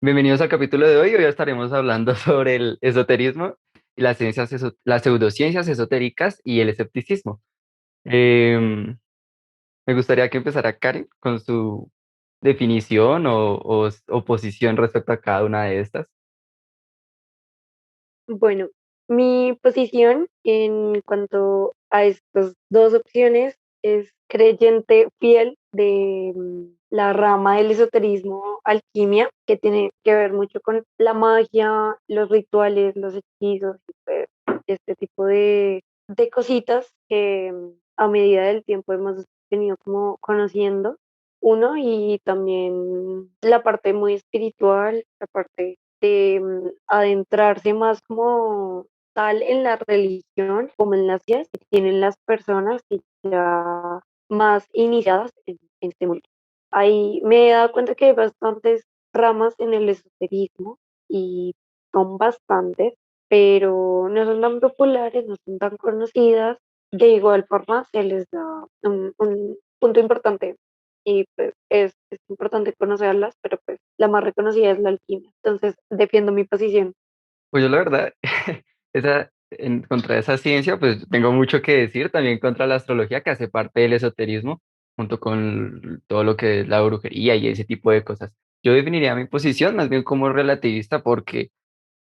Bienvenidos al capítulo de hoy. Hoy estaremos hablando sobre el esoterismo y las ciencias, las pseudociencias esotéricas y el escepticismo. Em, Me gustaría que empezara Karen con su definición o posición respecto a cada una de estas. Bueno, mi posición en cuanto a estas dos opciones es creyente fiel de la rama del esoterismo, alquimia, que tiene que ver mucho con la magia, los rituales, los hechizos, y pues, este tipo de cositas que a medida del tiempo hemos venido como conociendo uno y también la parte muy espiritual, la parte de adentrarse más como tal en la religión como en las ideas que tienen las personas que ya más iniciadas en este mundo. Ahí me he dado cuenta que hay bastantes ramas en el esoterismo y son bastantes, pero no son tan populares, no son tan conocidas. De igual forma, se les da un punto importante y pues es importante conocerlas, pero pues la más reconocida es la alquimia. Entonces defiendo mi posición. Pues yo la verdad, contra esa ciencia, pues tengo mucho que decir, también contra la astrología que hace parte del esoterismo, junto con todo lo que es la brujería y ese tipo de cosas. Yo definiría mi posición más bien como relativista porque,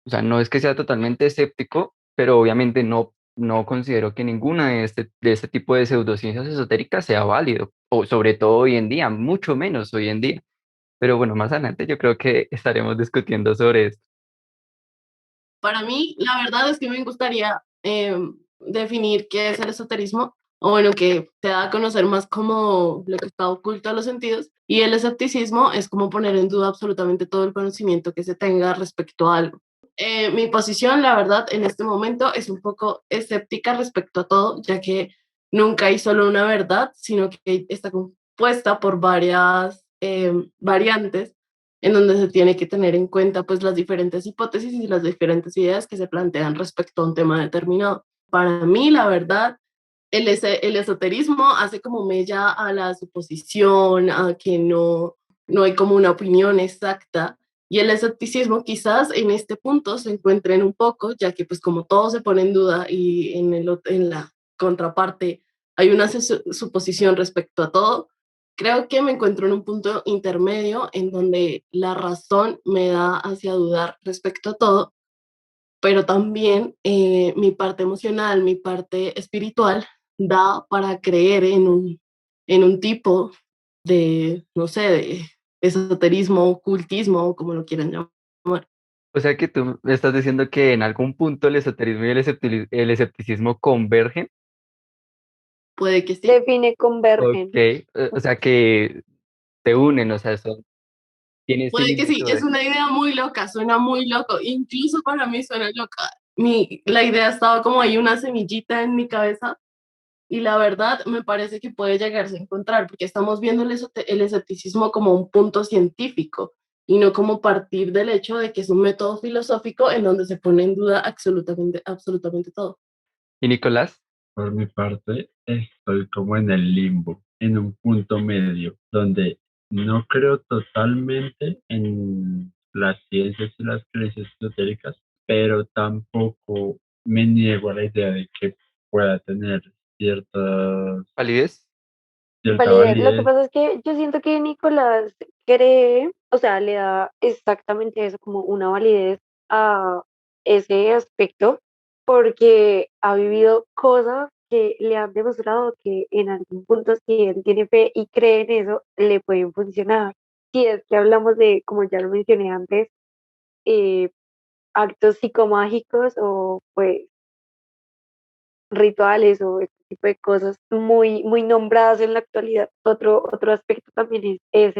o sea, no es que sea totalmente escéptico, pero obviamente no considero que ninguna de este tipo de pseudociencias esotéricas sea válido, o sobre todo hoy en día, mucho menos hoy en día. Pero bueno, más adelante yo creo que estaremos discutiendo sobre esto. Para mí, la verdad es que me gustaría definir qué es el esoterismo, o bueno, que te da a conocer más como lo que está oculto a los sentidos, y el escepticismo es como poner en duda absolutamente todo el conocimiento que se tenga respecto a algo. Mi posición, la verdad, en este momento es un poco escéptica respecto a todo, ya que nunca hay solo una verdad, sino que está compuesta por varias variantes en donde se tiene que tener en cuenta pues las diferentes hipótesis y las diferentes ideas que se plantean respecto a un tema determinado. Para mí, la verdad, el esoterismo hace como mella a la suposición, a que no hay como una opinión exacta, y el escepticismo quizás en este punto se encuentren un poco, ya que pues como todo se pone en duda y en la contraparte hay una suposición respecto a todo. Creo que me encuentro en un punto intermedio en donde la razón me da hacia dudar respecto a todo, pero también mi parte emocional, mi parte espiritual da para creer en un tipo de, no sé, de esoterismo, ocultismo, como lo quieran llamar. O sea que tú me estás diciendo que en algún punto el esoterismo y el escepticismo convergen. Puede que sí, Define Ok, convergen. o sea que se unen, o sea, tienen puede que sí, es similitudes. una idea muy loca, suena muy loco, incluso para mí suena loca. La idea estaba como ahí una semillita en mi cabeza. Y la verdad me parece que puede llegarse a encontrar, porque estamos viendo el escepticismo como un punto científico y no como partir del hecho de que es un método filosófico en donde se pone en duda absolutamente, absolutamente todo. ¿Y Nicolás? Por mi parte, estoy como en el limbo, en un punto medio, donde no creo totalmente en las ciencias y las creencias esotéricas, pero tampoco me niego a la idea de que pueda tener cierta, ¿Validez? cierta Validez. Lo que validez. pasa es que yo siento que Nicolás cree, o sea, le da exactamente eso, como una validez a ese aspecto, porque ha vivido cosas que le han demostrado que en algún punto, si él tiene fe y cree en eso, le pueden funcionar. Si es que hablamos de, como ya lo mencioné antes, eh, actos psicomágicos o pues rituales o este tipo de cosas muy, muy nombradas en la actualidad. Otro aspecto también es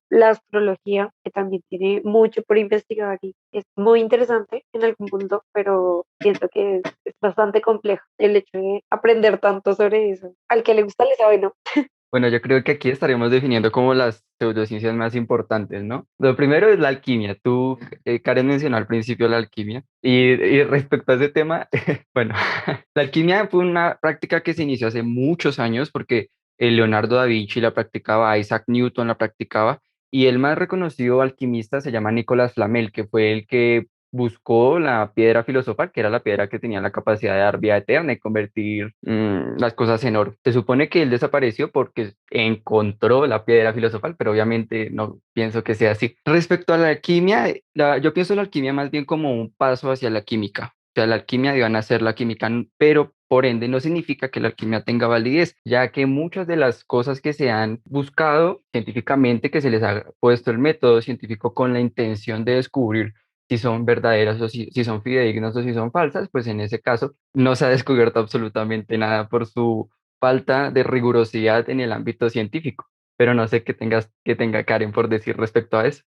la astrología, que también tiene mucho por investigar y es muy interesante en algún punto, pero siento que es bastante complejo el hecho de aprender tanto sobre eso. Al que le gusta le sabe, ¿no? Bueno, yo creo que aquí estaremos definiendo como las pseudociencias más importantes, ¿no? Lo primero es la alquimia. Tú, Karen mencionó al principio la alquimia. Y respecto a ese tema, bueno, la alquimia fue una práctica que se inició hace muchos años porque Leonardo da Vinci la practicaba, Isaac Newton la practicaba Y el más reconocido alquimista se llama Nicolas Flamel, que fue el que buscó la piedra filosofal, que era la piedra que tenía la capacidad de dar vida eterna y convertir las cosas en oro. Se supone que él desapareció porque encontró la piedra filosofal, pero obviamente no pienso que sea así. Respecto a la alquimia, yo pienso la alquimia más bien como un paso hacia la química. O sea, la alquimia iban a ser la química, pero por ende no significa que la alquimia tenga validez, ya que muchas de las cosas que se han buscado científicamente, que se les ha puesto el método científico con la intención de descubrir si son verdaderas o si son fidedignas o si son falsas, pues en ese caso no se ha descubierto absolutamente nada por su falta de rigurosidad en el ámbito científico. Pero no sé qué tenga Karen por decir respecto a eso.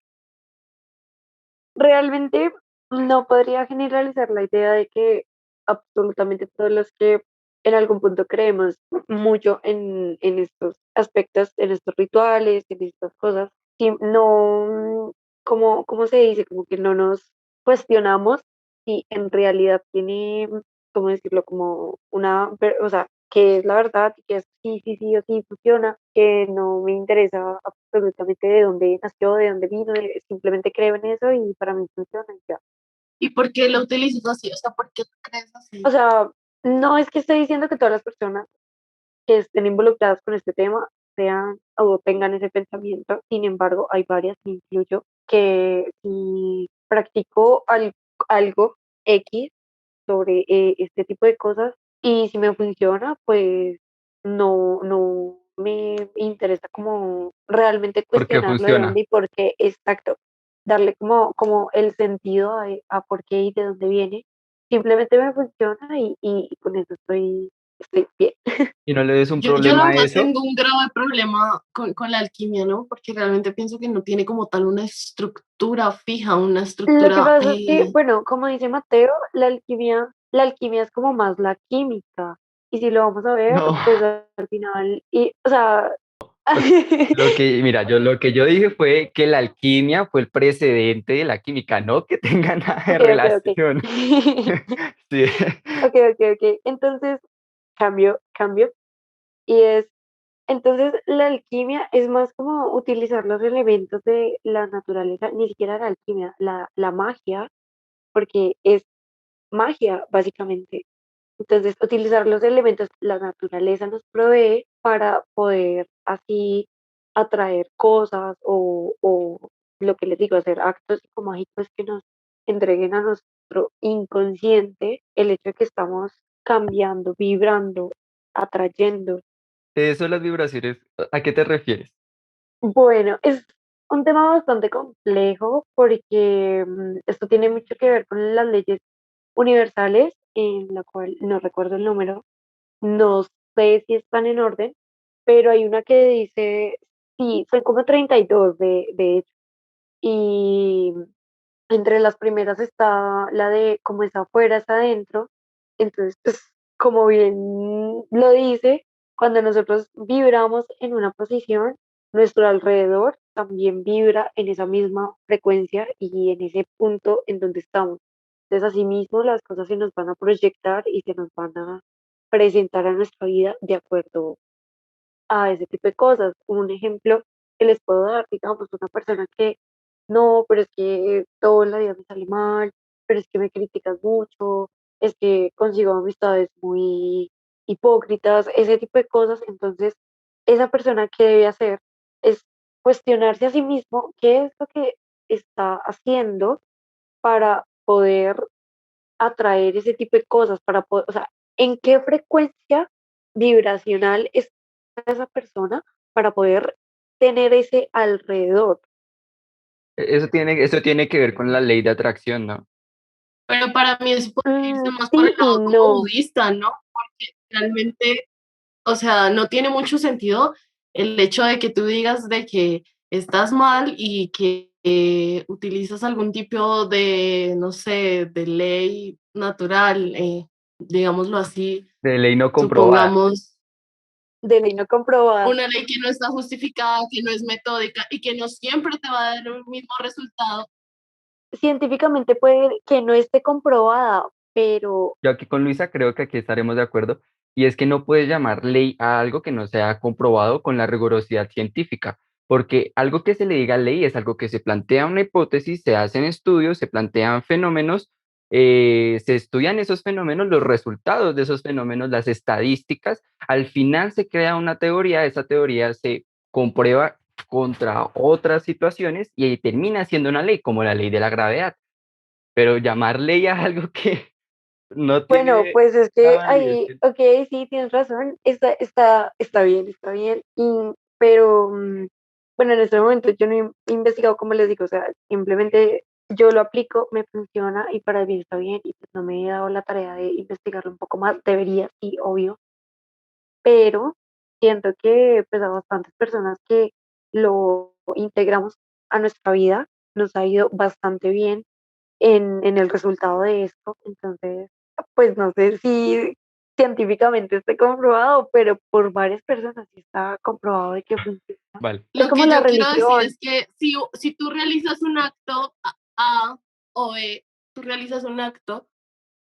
Realmente no podría generalizar la idea de que absolutamente todos los que en algún punto creemos mucho en estos aspectos, en estos rituales, en estas cosas, si no, como se dice, como que no nos cuestionamos si en realidad tiene, ¿cómo decirlo? Como o sea, que es la verdad y que es sí, sí, sí o sí funciona, que no me interesa absolutamente de dónde nació, de dónde vino, simplemente creo en eso y para mí funciona y ya. ¿Y por qué lo utilizas así? O sea, ¿por qué lo crees O así? sea, no es que estoy diciendo que todas las personas que estén involucradas con este tema sean o tengan ese pensamiento, sin embargo, hay varias, me incluyo, que si practico algo X sobre este tipo de cosas y si me funciona, pues no me interesa como realmente ¿Por qué cuestionarlo de funciona? dónde y por qué, exacto, darle como el sentido a por qué y de dónde viene. Simplemente me funciona y con eso estoy bien. Y no le des un Yo la problema a verdad eso, tengo un grave problema con la alquimia, ¿no? Porque realmente pienso que no tiene como tal una estructura fija, una Lo que estructura... pasa es que, bueno, como dice Mateo, la alquimia es como más la química. Y si lo vamos a ver, no. pues al final, o sea, Lo que yo dije fue que la alquimia fue el precedente de la química, no que tenga nada de ok, ok, ok. relación. Sí. Ok, ok, ok. Entonces, cambio. Y entonces la alquimia es más como utilizar los elementos de la naturaleza, ni siquiera la alquimia, la magia, porque es magia, básicamente. Entonces, utilizar los elementos que la naturaleza nos provee para poder así atraer cosas o lo que les digo, hacer actos psicomágicos que nos entreguen a nuestro inconsciente el hecho de que estamos cambiando, vibrando, atrayendo. Eso, las vibraciones, ¿a qué te refieres? Bueno, es un tema bastante complejo porque esto tiene mucho que ver con las leyes universales, en la cual no recuerdo el número. No sé si están en orden, pero hay una que dice, sí, son como 32 de hecho. Y entre las primeras está la de como es afuera, es adentro. Entonces, pues, como bien lo dice, cuando nosotros vibramos en una posición, nuestro alrededor también vibra en esa misma frecuencia y en ese punto en donde estamos. Entonces, asimismo, las cosas se nos van a proyectar y se nos van a presentar a nuestra vida de acuerdo a ese tipo de cosas. Un ejemplo que les puedo dar, digamos, una persona que no, pero es que todo en la vida me sale mal, pero es que me criticas mucho, es que consigo amistades muy hipócritas, ese tipo de cosas. Entonces, esa persona que debe hacer es cuestionarse a sí mismo qué es lo que está haciendo para poder atraer ese tipo de cosas, para poder, o sea, en qué frecuencia vibracional está esa persona para poder tener ese alrededor. Eso tiene que ver con la ley de atracción, ¿no? Pero para mí eso puede irse más por el Sí y lado como no. budista, ¿no? Porque realmente, o sea, no tiene mucho sentido el hecho de que tú digas de que estás mal y que utilizas algún tipo de, no sé, de ley natural, digámoslo así, De ley no comprobada. supongamos, De ley no comprobada. una ley que no está justificada, que no es metódica y que no siempre te va a dar el mismo resultado. Científicamente puede que no esté comprobada, pero Yo aquí con Luisa creo que aquí estaremos de acuerdo, y es que no puedes llamar ley a algo que no sea comprobado con la rigurosidad científica. porque algo que se le diga ley es algo que se plantea una hipótesis, se hacen estudios, se plantean fenómenos, se estudian esos fenómenos, los resultados de esos fenómenos, las estadísticas, al final se crea una teoría, esa teoría se comprueba contra otras situaciones y ahí termina siendo una ley, como la ley de la gravedad, pero llamar ley a algo que no Bueno, tiene pues es una que validez. ahí, ok, sí, tienes razón, está bien, está bien, pero bueno, en este momento yo no he investigado, como les digo, o sea, simplemente yo lo aplico, me funciona y para mí está bien y pues no me he dado la tarea de investigarlo un poco más, debería, sí, obvio, pero siento que pues a bastantes personas que lo integramos a nuestra vida, nos ha ido bastante bien en el resultado de esto. Entonces, pues no sé si científicamente esté comprobado, pero por varias personas sí está comprobado de que funciona. Vale. Es Lo como que la yo quiero decir religión. es que si tú realizas un acto A o B, tú realizas un acto,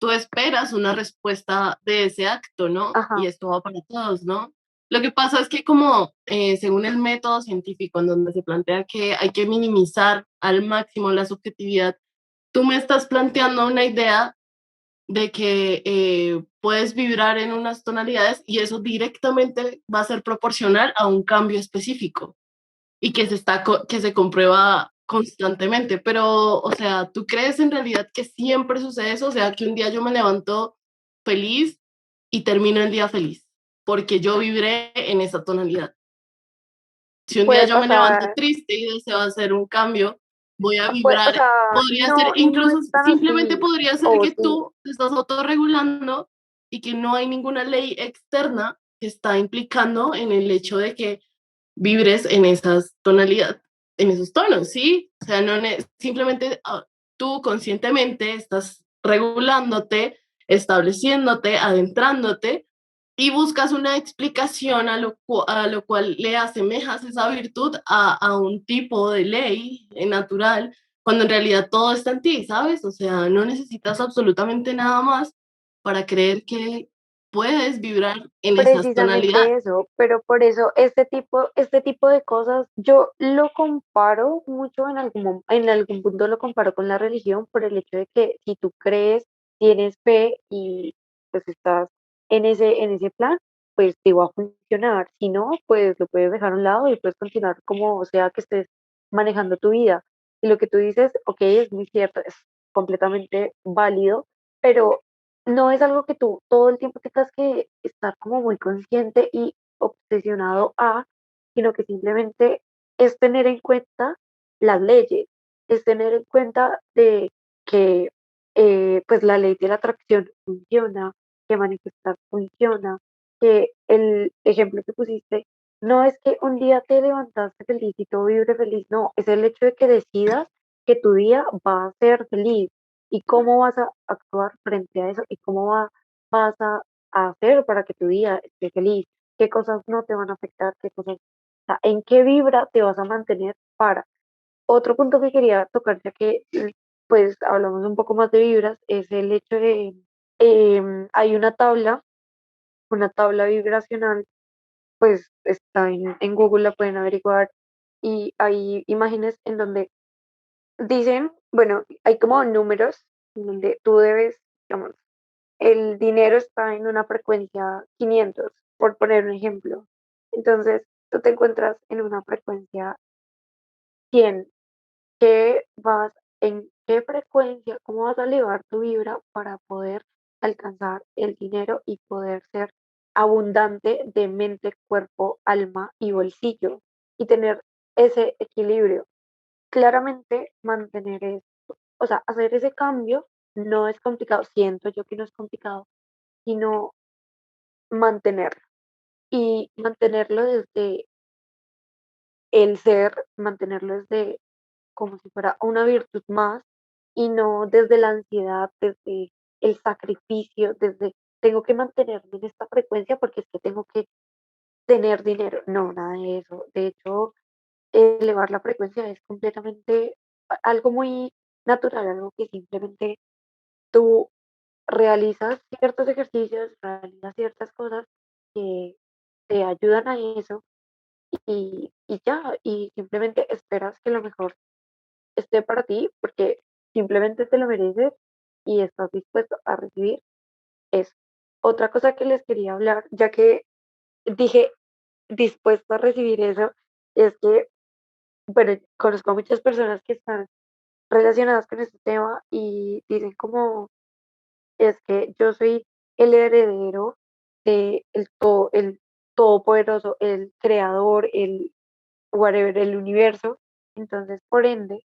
tú esperas una respuesta de ese acto, ¿no? Ajá. Y esto va para todos, ¿no? Lo que pasa es que como según el método científico en donde se plantea que hay que minimizar al máximo la subjetividad, tú me estás planteando una idea de que puedes vibrar en unas tonalidades y eso directamente va a ser proporcional a un cambio específico y que se comprueba constantemente, pero, o sea, ¿tú crees en realidad que siempre sucede eso? O sea, que un día yo me levanto feliz y termino el día feliz, porque yo vibré en esa tonalidad. Si un día Puede yo me levanto pasar, triste y deseo hacer un cambio, voy a o vibrar, sea, podría ser, no incluso es tan simplemente así, podría ser o que sí. tú te estás autorregulando y que no hay ninguna ley externa que está implicando en el hecho de que vibres en esas tonalidades, en esos tonos, ¿sí? O sea, no simplemente tú conscientemente estás regulándote, estableciéndote, adentrándote y buscas una explicación a lo cual le asemejas esa virtud a un tipo de ley natural, cuando en realidad todo está en ti, ¿sabes? O sea, no necesitas absolutamente nada más para creer que puedes vibrar en esas tonalidades. Precisamente eso, pero por eso este tipo de cosas yo lo comparo mucho en algún punto lo comparo con la religión por el hecho de que si tú crees, tienes fe y pues estás en ese plan, pues te va a funcionar. Si no, pues lo puedes dejar a un lado y puedes continuar como sea que estés manejando tu vida. Y lo que tú dices, ok, es muy cierto, es completamente válido, pero no es algo que tú todo el tiempo tengas que estar como muy consciente y obsesionado sino que simplemente es tener en cuenta las leyes, es tener en cuenta de que pues la ley de la atracción funciona, que manifestar funciona, que el ejemplo que pusiste no es que un día te levantaste feliz y todo vibre feliz, no, es el hecho de que decidas que tu día va a ser feliz y cómo vas a actuar frente a eso y cómo vas a hacer para que tu día esté feliz, qué cosas no te van a afectar, qué cosas, o sea, en qué vibra te vas a mantener para. Otro punto que quería tocar, ya que pues hablamos un poco más de vibras, es el hecho de, hay una tabla vibracional, pues está en Google, la pueden averiguar y hay imágenes en donde dicen, bueno, hay como números en donde tú debes, digamos, el dinero está en una frecuencia 500, por poner un ejemplo. Entonces, tú te encuentras en una frecuencia 100. ¿En qué frecuencia, cómo vas a elevar tu vibra para poder alcanzar el dinero y poder ser abundante de mente, cuerpo, alma y bolsillo y tener ese equilibrio? Claramente mantener o sea, hacer ese cambio no es complicado, siento yo que no es complicado, sino mantenerlo. Y mantenerlo desde el ser, mantenerlo desde como si fuera una virtud más y no desde la ansiedad, desde el sacrificio, desde tengo que mantenerme en esta frecuencia porque es que tengo que tener dinero. No, nada de eso. De hecho, elevar la frecuencia es completamente algo muy natural, algo que simplemente tú realizas ciertos ejercicios, realizas ciertas cosas que te ayudan a eso y y ya, y simplemente esperas que lo mejor esté para ti porque simplemente te lo mereces y estás dispuesto a recibir eso. Otra cosa que les quería hablar, ya que dije dispuesto a recibir eso, es que, bueno, conozco a muchas personas que están relacionadas con este tema y dicen como, es que yo soy el heredero de el todopoderoso, el creador, el whatever, el universo. Entonces, por ende,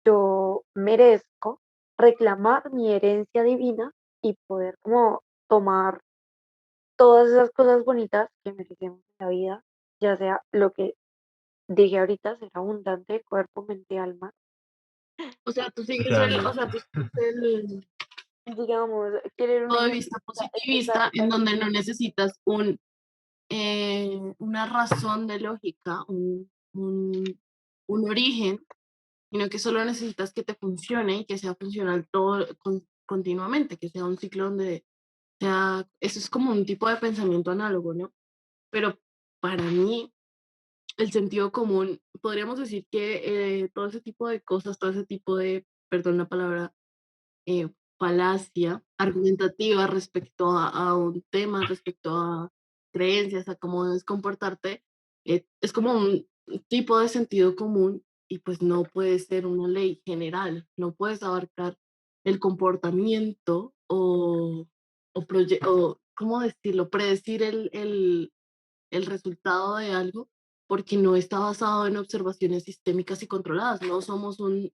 yo merezco reclamar mi herencia divina y poder como tomar todas esas cosas bonitas que merecemos en la vida, ya sea lo que dije ahorita, ser abundante, cuerpo, mente, alma. O sea, O sea, o sea, tú sigues el Digamos, querer un punto de ejemplo, vista o sea, positivista en donde no necesitas una razón de lógica, un origen, sino que solo necesitas que te funcione y que sea funcional continuamente, que sea un ciclo donde sea, eso es como un tipo de pensamiento análogo, ¿no? Pero para mí, el sentido común, podríamos decir que todo ese tipo de cosas, todo ese tipo de, perdón la palabra, eh, falacia argumentativa respecto a un tema, respecto a creencias, a cómo debes comportarte, es como un tipo de sentido común y pues no puede ser una ley general, no puedes abarcar el comportamiento o ¿cómo decirlo? Predecir el resultado de algo porque no está basado en observaciones sistémicas y controladas, no somos un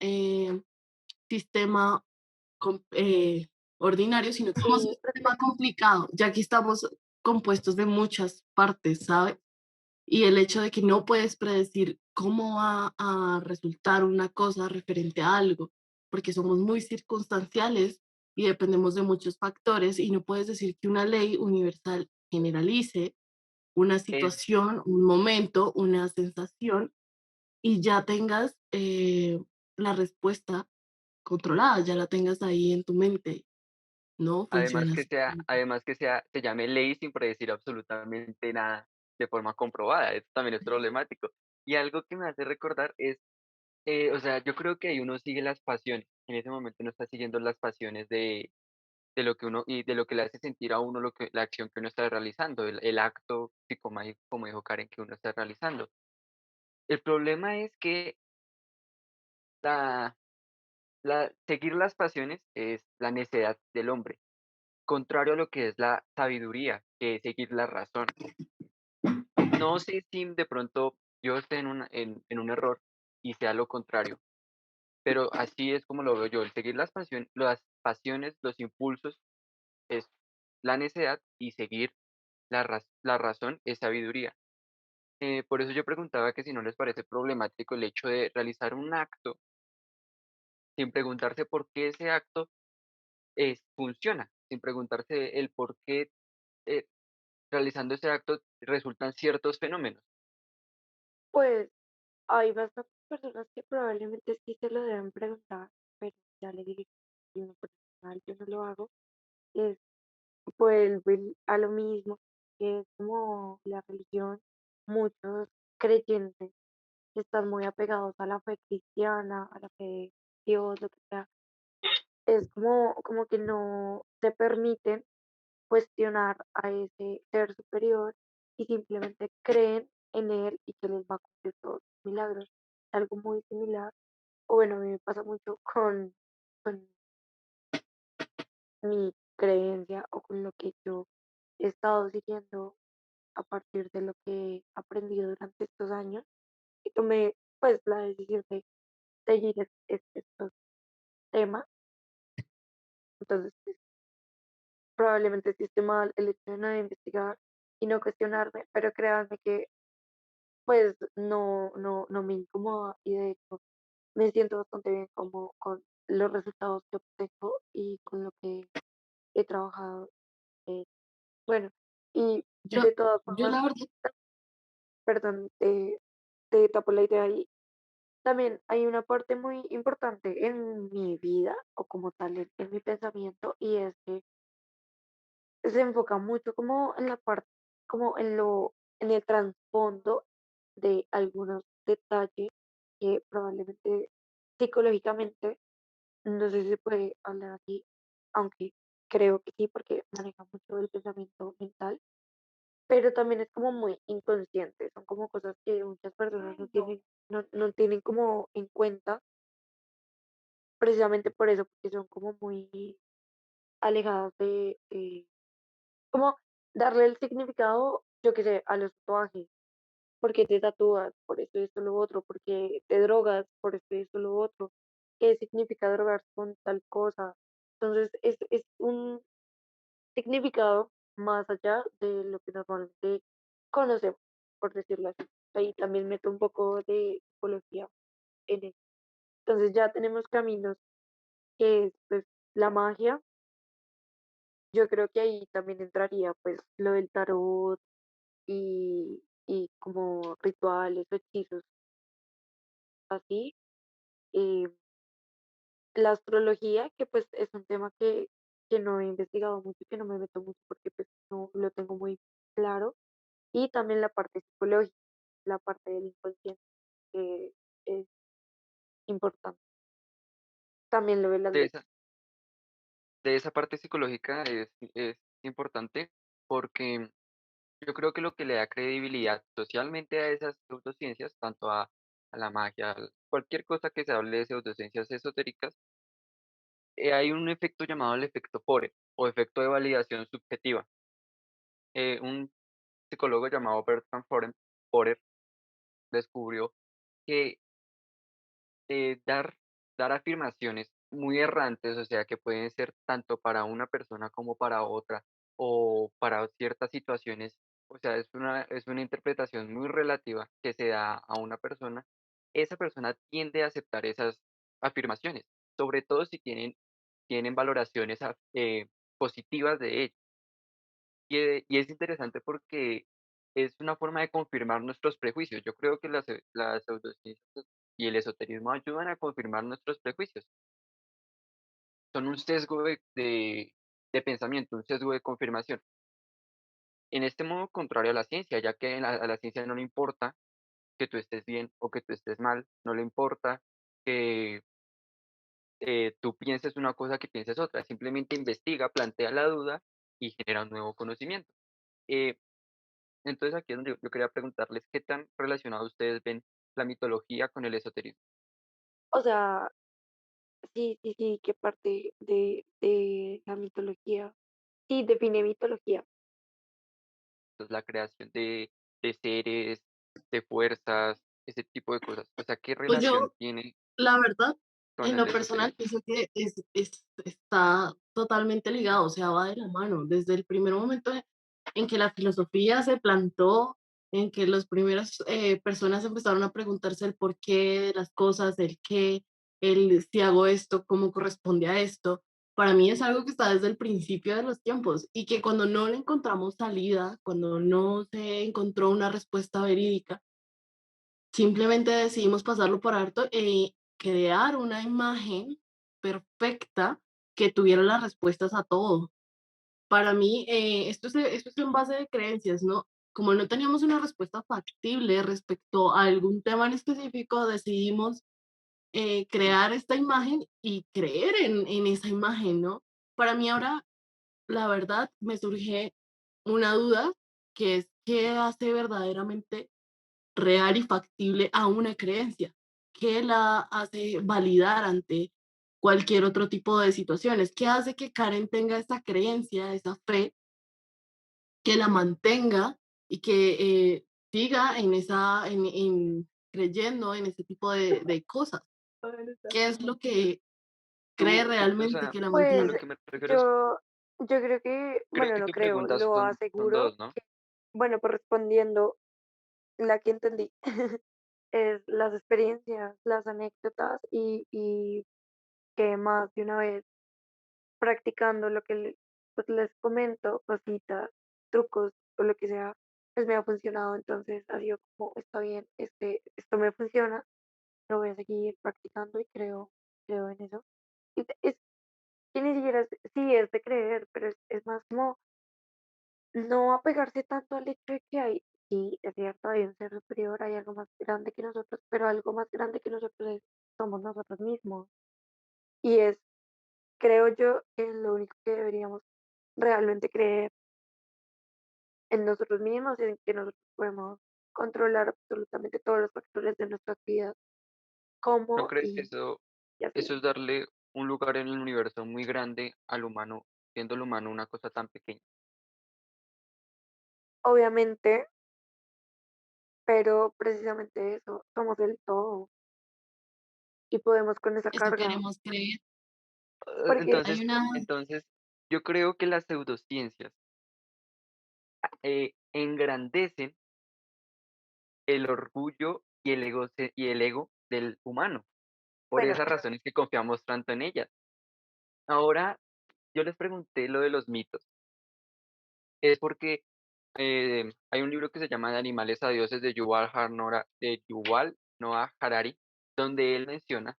sistema ordinario, sino que somos un sí, sistema complicado, ya que estamos compuestos de muchas partes, ¿sabes? Y el hecho de que no puedes predecir cómo va a resultar una cosa referente a algo, porque somos muy circunstanciales y dependemos de muchos factores y no puedes decir que una ley universal generalice una Es, situación, un momento, una sensación y ya tengas la respuesta controlada, ya la tengas ahí en tu mente. No funciona así. además que sea, se llame ley sin predecir absolutamente nada de forma comprobada. Eso también es problemático. Y algo que me hace recordar es, o sea, yo creo que ahí uno sigue las pasiones. En ese momento uno está siguiendo las pasiones de lo que uno y de lo que le hace sentir a uno lo que, la acción que uno está realizando, el acto, sí, como dijo Karen, que uno está realizando. El problema es que la, seguir las pasiones es la necedad del hombre, contrario a lo que es la sabiduría, que es seguir la razón. No sé si de pronto yo esté en un error y sea lo contrario, pero así es como lo veo yo. El seguir las pasiones, los impulsos es la necedad y seguir la razón es sabiduría. Por eso yo preguntaba que si no les parece problemático el hecho de realizar un acto sin preguntarse por qué ese acto funciona, sin preguntarse el por qué eh, realizando ese acto resultan ciertos fenómenos. pues hay bastantes personas que probablemente sí se lo deben preguntar, pero ya le dije que en lo personal yo no lo hago, es vuelven a lo mismo, que es como la religión, muchos creyentes están muy apegados a la fe cristiana, a la fe de Dios, lo que sea, es como que no se permiten cuestionar a ese ser superior y simplemente creen en él y que les va a cumplir todos los milagros. Algo muy similar, o bueno, a mí me pasa mucho con mi creencia o con lo que yo he estado siguiendo a partir de lo que he aprendido durante estos años y tomé pues la decisión de seguir estos temas. Entonces, pues, probablemente sí esté mal el hecho de no investigar y no cuestionarme, pero créanme que pues no me incomoda y de hecho me siento bastante bien como con los resultados que obtengo y con lo que he trabajado. eh, bueno, y Yo, de todas yo formas, la verdad, perdón, te tapo la idea ahí. También hay una parte muy importante en mi vida o como tal en mi pensamiento y es que se enfoca mucho como en la parte, como en el trasfondo de algunos detalle que probablemente psicológicamente, no sé si se puede hablar así, aunque creo que sí, porque maneja mucho el pensamiento mental, pero también es como muy inconsciente, son como cosas que muchas personas no tienen como en cuenta, precisamente por eso, porque son como muy alejadas de como darle el significado, yo qué sé, a los tatuajes, porque te tatúas, por esto, esto, lo otro, porque te drogas, por esto, esto, lo otro, qué significa drogarse con tal cosa. Entonces, es un significado más allá de lo que normalmente conocemos, por decirlo así. Ahí también meto un poco de psicología en eso. Entonces ya tenemos caminos que es pues la magia. Yo creo que ahí también entraría pues lo del tarot y como rituales, hechizos, así. Eh, la astrología, que pues es un tema que no he investigado mucho, que no me meto mucho porque pues no lo tengo muy claro. Y también la parte psicológica, la parte del inconsciente, que es importante. También lo de las De leyes. esa, de esa parte psicológica es importante porque yo creo que lo que le da credibilidad socialmente a esas pseudociencias, tanto a la magia, cualquier cosa que se hable de pseudociencias esotéricas, hay un efecto llamado el efecto Forer o efecto de validación subjetiva. Un psicólogo llamado Bertrand Forer descubrió que dar afirmaciones muy errantes, o sea, que pueden ser tanto para una persona como para otra, o para ciertas situaciones, o sea, es una interpretación muy relativa que se da a una persona, esa persona tiende a aceptar esas afirmaciones, sobre todo si tienen valoraciones positivas de ello. Y es interesante porque es una forma de confirmar nuestros prejuicios. Yo creo que las pseudociencias y el esoterismo ayudan a confirmar nuestros prejuicios. Son un sesgo de pensamiento, un sesgo de confirmación. En este modo contrario a la ciencia, ya que a la ciencia no le importa que tú estés bien o que tú estés mal, no le importa que tú pienses una cosa, que pienses otra, simplemente investiga, plantea la duda y genera un nuevo conocimiento. Eh, Entonces aquí es donde yo quería preguntarles qué tan relacionado ustedes ven la mitología con el esoterismo. O sea, sí, sí, sí, qué parte de la mitología. Sí, define mitología. Entonces, la creación de seres, de fuerzas, ese tipo de cosas. O sea, ¿qué Pues relación yo, tiene la verdad, con en el lo personal, esoterismo? pienso que está totalmente ligado, o sea, va de la mano. Desde el primer momento en que la filosofía se plantó, en que las primeras personas empezaron a preguntarse el porqué de las cosas, el qué, el si hago esto, cómo corresponde a esto. Para mí es algo que está desde el principio de los tiempos y que cuando no le encontramos salida, cuando no se encontró una respuesta verídica, simplemente decidimos pasarlo por alto y crear una imagen perfecta que tuviera las respuestas a todo. Para mí, esto es en base de creencias, ¿no? Como no teníamos una respuesta factible respecto a algún tema en específico, decidimos crear esta imagen y creer en esa imagen, ¿no? Para mí ahora, la verdad, me surge una duda que es, ¿qué hace verdaderamente real y factible a una creencia? ¿Qué la hace validar ante cualquier otro tipo de situaciones? ¿Qué hace que Karen tenga esa creencia, esa fe, que la mantenga y que siga creyendo en ese tipo de cosas? ¿Qué es lo que cree O realmente sea, que la a Pues lo mantiene? que me refiero es, yo creo que, creo bueno, que no tu creo, pregunta lo son aseguro dos, ¿no? que, bueno, pues respondiendo la que entendí, es las experiencias, las anécdotas y que más de una vez practicando lo que pues, les comento, cositas, trucos o lo que sea, pues me ha funcionado. Entonces ha sido como, está bien, esto me funciona, lo voy a seguir practicando y creo en eso. Es que ni siquiera sí es de creer, pero es más como no apegarse tanto al hecho de que hay. sí, es cierto, hay un ser superior, hay algo más grande que nosotros, pero algo más grande que nosotros somos nosotros mismos. Y es, creo yo, que es lo único que deberíamos realmente creer en nosotros mismos y en que nosotros podemos controlar absolutamente todos los factores de nuestras vidas, ¿No cómo crees que y así. eso es darle un lugar en el universo muy grande al humano, siendo el humano una cosa tan pequeña? Obviamente, pero precisamente eso, somos el todo y podemos con esa Eso carga, queremos creer. porque Hay Entonces, una, entonces, yo creo que las pseudociencias engrandecen el orgullo y y el ego del humano. Por bueno, esas razones que confiamos tanto en ellas. Ahora, yo les pregunté lo de los mitos. Es porque hay un libro que se llama De animales a dioses de Yuval Noah Harari, donde él menciona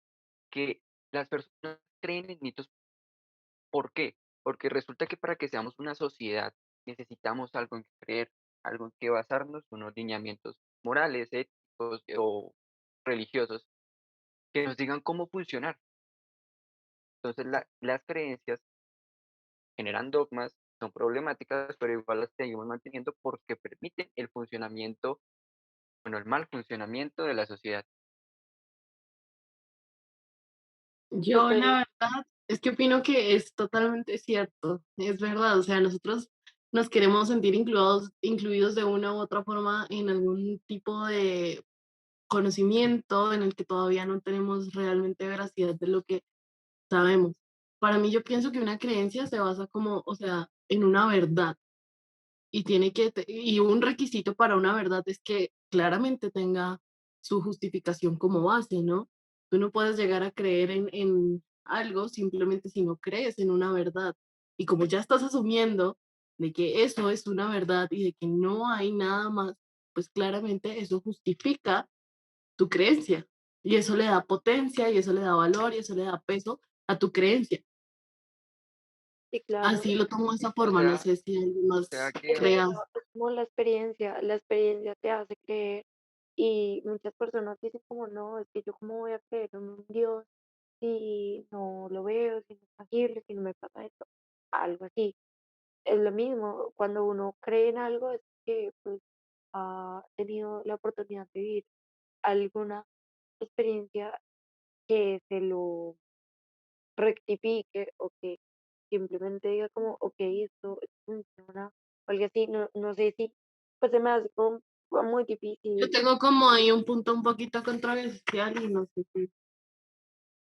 que las personas creen en mitos. ¿Por qué? Porque resulta que para que seamos una sociedad necesitamos algo en que creer, algo en que basarnos, unos lineamientos morales, éticos o religiosos que nos digan cómo funcionar. Entonces, las creencias generan dogmas, son problemáticas, pero igual las seguimos manteniendo porque permiten el funcionamiento, bueno, el mal funcionamiento de la sociedad. yo estoy, la verdad es que opino que es totalmente cierto, es verdad, o sea, nosotros nos queremos sentir incluidos de una u otra forma en algún tipo de conocimiento en el que todavía no tenemos realmente veracidad de lo que sabemos. Para mí yo pienso que una creencia se basa como, o sea, en una verdad y y un requisito para una verdad es que claramente tenga su justificación como base, ¿no? Tú no puedes llegar a creer en algo simplemente si no crees en una verdad. Y como ya estás asumiendo de que eso es una verdad y de que no hay nada más, pues claramente eso justifica tu creencia. Y eso le da potencia y eso le da valor y eso le da peso a tu creencia. sí, claro, Así lo tomo de esa O forma, no sea, sé si alguien o más sea que, es crea. eso, es como la experiencia te hace creer y muchas personas dicen como no, es que yo cómo voy a creer en un Dios si no lo veo, si no es tangible, si no me pasa esto, algo así. Es lo mismo, cuando uno cree en algo es que pues ha tenido la oportunidad de vivir alguna experiencia que se lo rectifique o que simplemente diga como, ok, esto funciona, o algo así, no, no sé si, pues se me hace como muy Yo difícil, tengo como ahí un punto un poquito controversial y no sé si.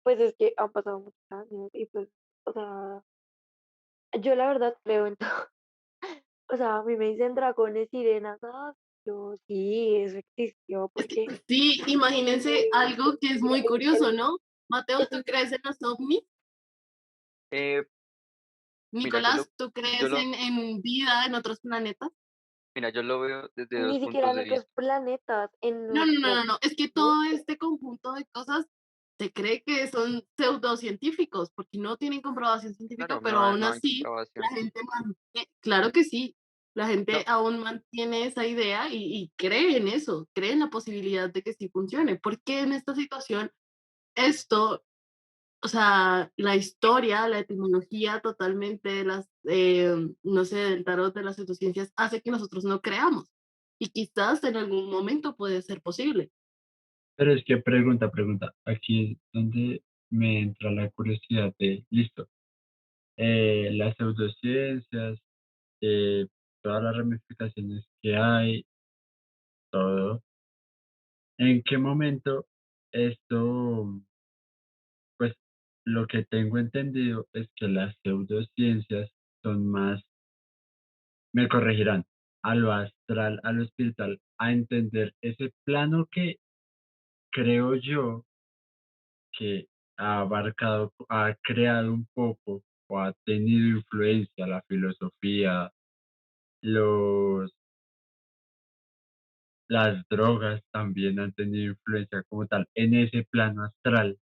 pues es que han pasado muchos años y pues, o sea, yo la verdad creo en todo, o sea, a mí me dicen dragones, sirenas, yo sí, eso existió, Es que porque sí, imagínense algo que es muy curioso, ¿no? Mateo, eso ¿tú crees en los ovnis? eh, mira, Nicolás, ¿tú crees en vida en otros planetas? yo lo veo desde dos ni siquiera puntos en de otros vista. planetas, en No, no, no, nuestro no, no. Es que mundo, todo este conjunto de cosas se cree que son pseudocientíficos porque no tienen comprobación científica, Claro, pero no, aún no hay así la comprobación. gente mantiene, claro que sí, la gente No, aún mantiene esa idea y cree en eso, cree en la posibilidad de que sí funcione. Porque en esta situación esto, o sea, la historia, la etimología totalmente, no sé, del tarot, de las pseudociencias, hace que nosotros no creamos. Y quizás en algún momento puede ser posible. Pero es que pregunta, aquí es donde me entra la curiosidad de, listo, las pseudociencias, todas las ramificaciones que hay, todo. ¿En qué momento esto, pues lo que tengo entendido es que las pseudociencias son más, me corregirán, a lo astral, a lo espiritual, a entender ese plano que creo yo que ha abarcado, ha creado un poco o ha tenido influencia la filosofía, los, las drogas también han tenido influencia como tal en ese plano astral,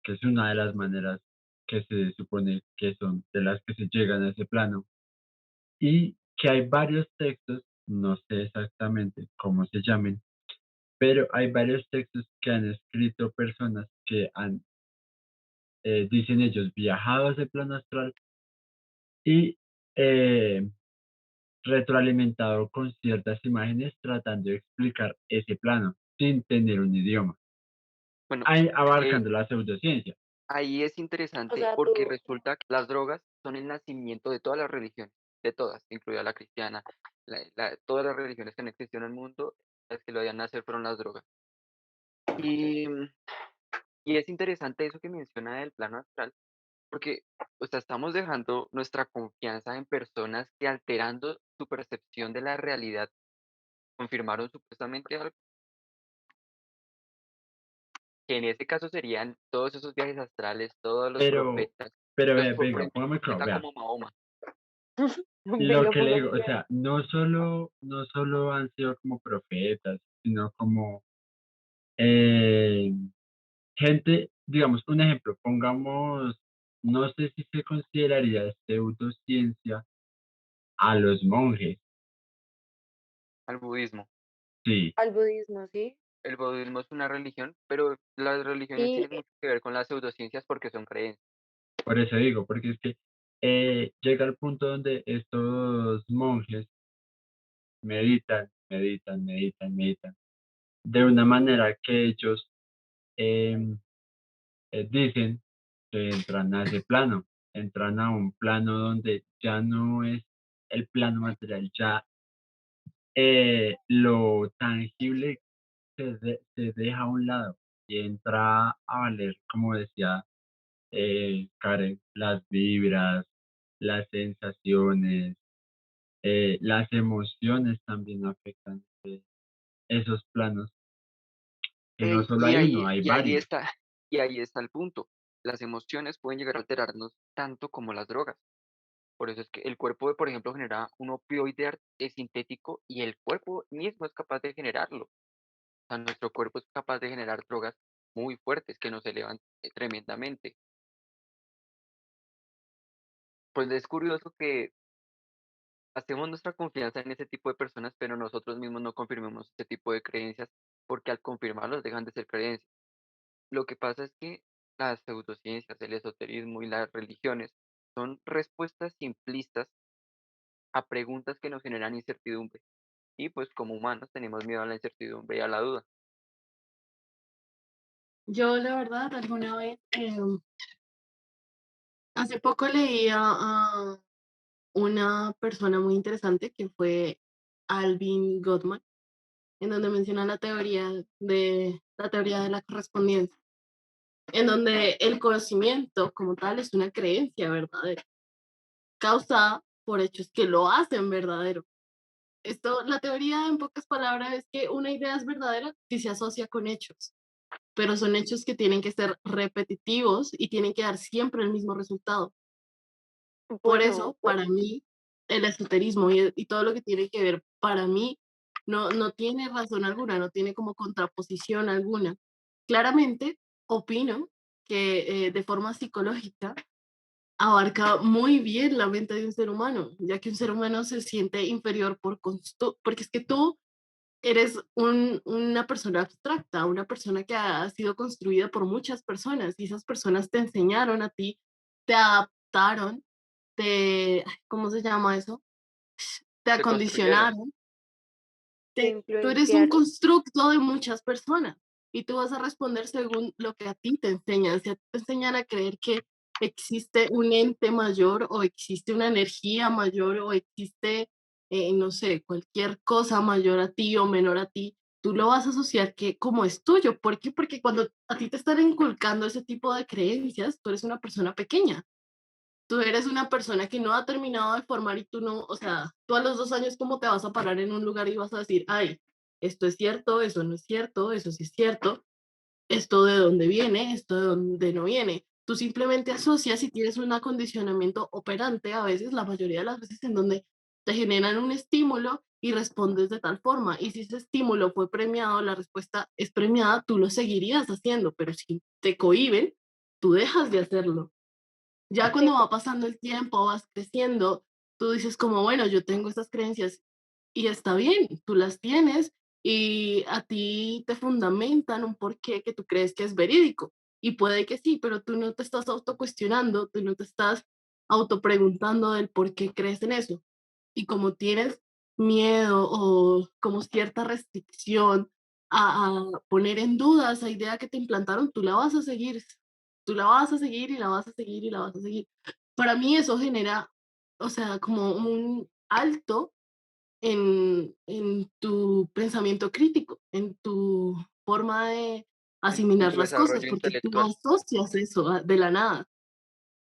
que es una de las maneras que se supone que son de las que se llegan a ese plano, y que hay varios textos no sé exactamente cómo se llamen, pero hay varios textos que han escrito personas que han, dicen ellos, viajado a ese plano astral y eh, retroalimentado con ciertas imágenes tratando de explicar ese plano sin tener un idioma, Bueno, ahí eh, abarcando la pseudociencia. ahí es O interesante sea, porque tú, resulta que las drogas son el nacimiento de todas las religiones, de todas, incluida la cristiana, todas las religiones que han existido en el mundo, las que lo hayan nacer fueron las drogas. Y, y es interesante eso que menciona del plano astral, porque o sea, estamos dejando nuestra confianza en personas que alterando su percepción de la realidad confirmaron supuestamente algo, que en ese caso serían todos esos viajes astrales, todos los Pero, profetas, por venga, ejemplo, un póngame claro, profeta vea, como Mahoma. lo venga, que le póngame digo, o cuidado. sea, no solo han sido como profetas, sino como eh, gente, digamos, un ejemplo, pongamos, no sé si se consideraría pseudociencia a los monjes, Al budismo. sí, Al budismo, ¿sí? El budismo es una religión, pero las religiones Y tienen mucho que ver con las pseudociencias porque son creencias. por eso digo, porque es que llega el punto donde estos monjes meditan, de una manera que ellos em, dicen que entran a ese plano, entran a un plano donde ya no es el plano material, ya lo tangible se deja a un lado y entra a valer, como decía Karen, las vibras, las sensaciones, las emociones también afectan esos planos, que no Ey, solo hay uno, hay y ahí varios. está, y ahí está el punto. Las emociones pueden llegar a alterarnos tanto como las drogas. Por eso es que el cuerpo, por ejemplo, genera un opioide sintético y el cuerpo mismo es capaz de generarlo. O sea, nuestro cuerpo es capaz de generar drogas muy fuertes que nos elevan tremendamente. Pues es curioso que hacemos nuestra confianza en ese tipo de personas, pero nosotros mismos no confirmamos ese tipo de creencias porque al confirmarlos dejan de ser creencias. Lo que pasa es que las pseudociencias, el esoterismo y las religiones son respuestas simplistas a preguntas que nos generan incertidumbre. Y pues como humanos tenemos miedo a la incertidumbre y a la duda. Yo, la verdad, alguna vez, hace poco leí a una persona muy interesante que fue Alvin Gottman, en donde menciona la teoría de la correspondencia, en donde el conocimiento como tal es una creencia verdadera, causada por hechos que lo hacen verdadero. La teoría en pocas palabras es que una idea es verdadera si se asocia con hechos, pero son hechos que tienen que ser repetitivos y tienen que dar siempre el mismo resultado. Por bueno, eso, para mí, el esoterismo y todo lo que tiene que ver, para mí, no tiene razón alguna, no tiene como contraposición alguna. Claramente, opino que de forma psicológica abarca muy bien la mente de un ser humano, ya que un ser humano se siente inferior porque es que tú eres una persona abstracta, una persona que ha sido construida por muchas personas y esas personas te enseñaron a ti, te adaptaron, ¿cómo se llama eso? Te Se construyeron. acondicionaron. te Tú eres un influenciaron. constructo de muchas personas y tú vas a responder según lo que a ti te enseñan. Si a ti te enseñan a creer que existe un ente mayor o existe una energía mayor o existe, no sé, cualquier cosa mayor a ti o menor a ti, tú lo vas a asociar que como es tuyo. ¿Por qué? Porque cuando a ti te están inculcando ese tipo de creencias, tú eres una persona pequeña. Tú eres una persona que no ha terminado de formar y tú no, o sea, tú a los 2 años, ¿cómo te vas a parar en un lugar y vas a decir, ay, esto es cierto, eso no es cierto, eso sí es cierto, esto de dónde viene, esto de dónde no viene? Tú simplemente asocias y tienes un acondicionamiento operante a veces, la mayoría de las veces, en donde te generan un estímulo y respondes de tal forma. Y si ese estímulo fue premiado, la respuesta es premiada, tú lo seguirías haciendo, pero si te cohíben, tú dejas de hacerlo. Ya Sí, cuando va pasando el tiempo, vas creciendo, tú dices como, bueno, yo tengo estas creencias y está bien, tú las tienes y a ti te fundamentan un porqué que tú crees que es verídico. Y puede que sí, pero tú no te estás autocuestionando, tú no te estás autopreguntando del por qué crees en eso. Y como tienes miedo o como cierta restricción a poner en duda esa idea que te implantaron, tú la vas a seguir, tú la vas a seguir y la vas a seguir y la vas a seguir. Para mí eso genera, o sea, como un alto en tu pensamiento crítico, en tu forma de en asimilar tu las cosas, desarrollo porque tú intelectual. asocias eso de la nada.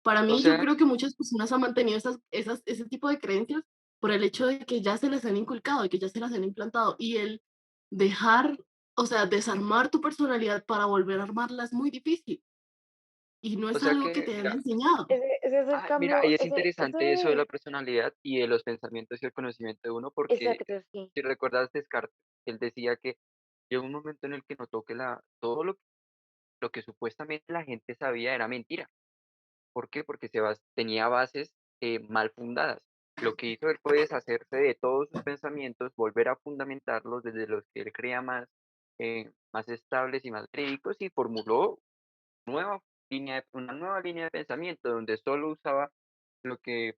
Para O mí, yo sea, creo que muchas personas han mantenido ese tipo de creencias por el hecho de que ya se les han inculcado y que ya se las han implantado. Y el dejar, o sea, desarmar tu personalidad para volver a armarla es muy difícil. Y no o es sea algo que que, te han mira, enseñado. Ese es el mira, ahí cambio, es interesante eso de la ese, personalidad y de los pensamientos y el conocimiento de uno, porque exacto, sí. si recuerdas Descartes, él decía que llegó un momento en el que notó que todo lo que supuestamente la gente sabía era mentira. ¿Por qué? Porque tenía bases mal fundadas. Lo que hizo él fue deshacerse de todos sus pensamientos, volver a fundamentarlos desde los que él creía más estables y más verídicos y formuló nueva una nueva línea de pensamiento donde solo usaba lo que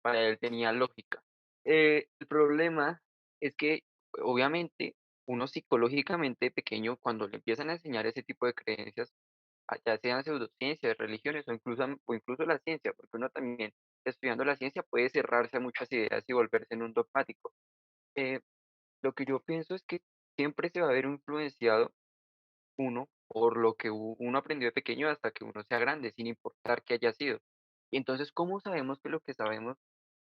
para él tenía lógica. El problema es que, obviamente, uno psicológicamente pequeño, cuando le empiezan a enseñar ese tipo de creencias, ya sean pseudociencias, religiones o incluso la ciencia, porque uno también estudiando la ciencia puede cerrarse a muchas ideas y volverse en un dogmático. Eh, lo que yo pienso es que siempre se va a ver influenciado uno por lo que uno aprendió de pequeño hasta que uno sea grande, sin importar qué haya sido. Y entonces, ¿cómo sabemos que lo que sabemos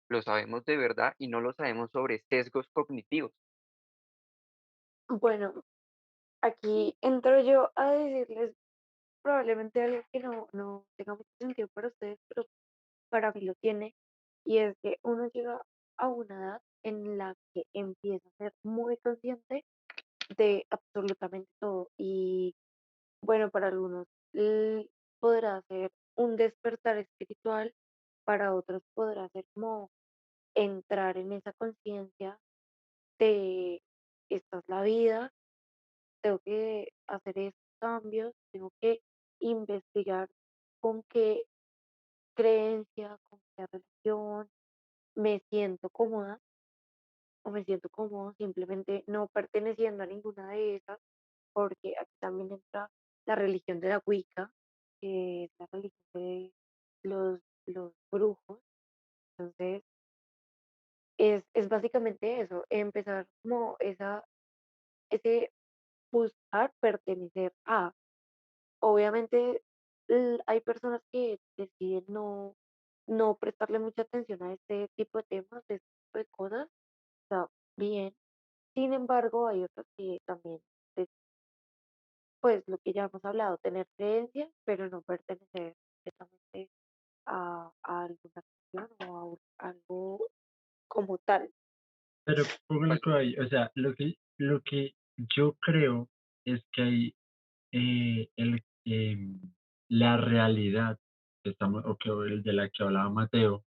lo sabemos de verdad y no lo sabemos sobre sesgos cognitivos? Bueno, aquí entro yo a decirles probablemente algo que no tenga mucho sentido para ustedes, pero para mí lo tiene, y es que uno llega a una edad en la que empieza a ser muy consciente de absolutamente todo. Y bueno, para algunos podrá ser un despertar espiritual, para otros podrá ser como entrar en esa conciencia de esta es la vida, tengo que hacer estos cambios, tengo que investigar con qué creencia, con qué religión me siento cómoda o me siento cómodo simplemente no perteneciendo a ninguna de esas, porque aquí también entra la religión de la Wicca, que es la religión de los brujos. Entonces, es básicamente eso, empezar como ese buscar pertenecer a. Obviamente, hay personas que deciden no prestarle mucha atención a este tipo de temas, de este tipo de cosas, está bien. Sin embargo, hay otras que también, de- pues lo que ya hemos hablado, tener creencias, pero no pertenecer directamente a alguna religión o a algo como tal. Pero póngale Pues, cuidado ahí, o sea, lo que yo creo es que hay la realidad que estamos, o que de la que hablaba Mateo,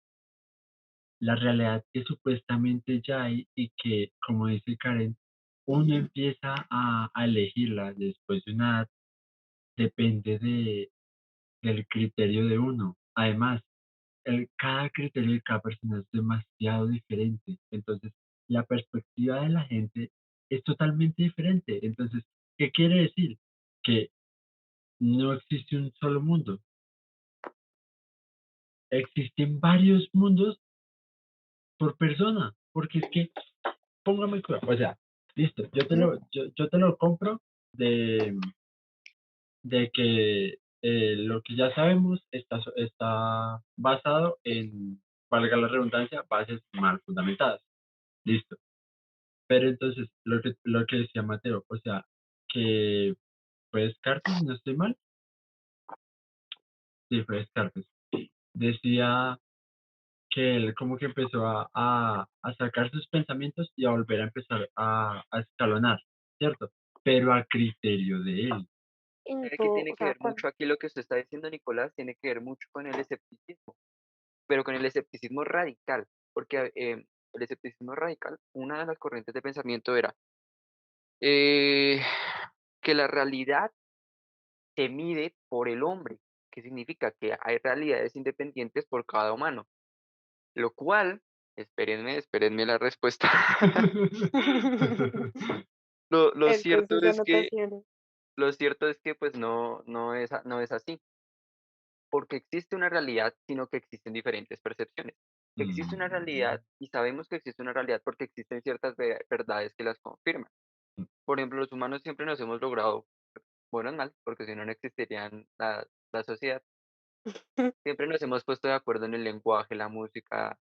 la realidad que supuestamente ya hay y que, como dice Karen, uno empieza a elegirla después de una edad, depende del criterio de uno. Además, cada criterio de cada persona es demasiado diferente. Entonces, la perspectiva de la gente es totalmente diferente. Entonces, ¿qué quiere decir? Que no existe un solo mundo. Existen varios mundos por persona. Porque es que, póngame cuidado, o sea, listo, yo te lo compro de, de que lo que ya sabemos está basado en, valga la redundancia, bases mal fundamentadas. Listo. Pero entonces, lo que decía Mateo, o sea, que fue Descartes, si no estoy mal, sí, fue Descartes. Decía que él como que empezó a sacar sus pensamientos y a volver a empezar a escalonar, ¿cierto? Pero a criterio de él. En mira que todo, tiene o que sea, ver mucho aquí lo que usted está diciendo, Nicolás, tiene que ver mucho con el escepticismo, pero con el escepticismo radical, porque el escepticismo radical, una de las corrientes de pensamiento era eh, que la realidad se mide por el hombre, que significa que hay realidades independientes por cada humano, lo cual, espérenme la respuesta. Lo Con cierto sus es que, anotaciones. lo cierto es que pues no es así, porque existe una realidad, sino que existen diferentes percepciones. Existe una realidad y sabemos que existe una realidad porque existen ciertas verdades que las confirman. Por ejemplo, los humanos siempre nos hemos logrado, bueno, mal, porque si no, no existirían la sociedad. Siempre nos hemos puesto de acuerdo en el lenguaje, la música,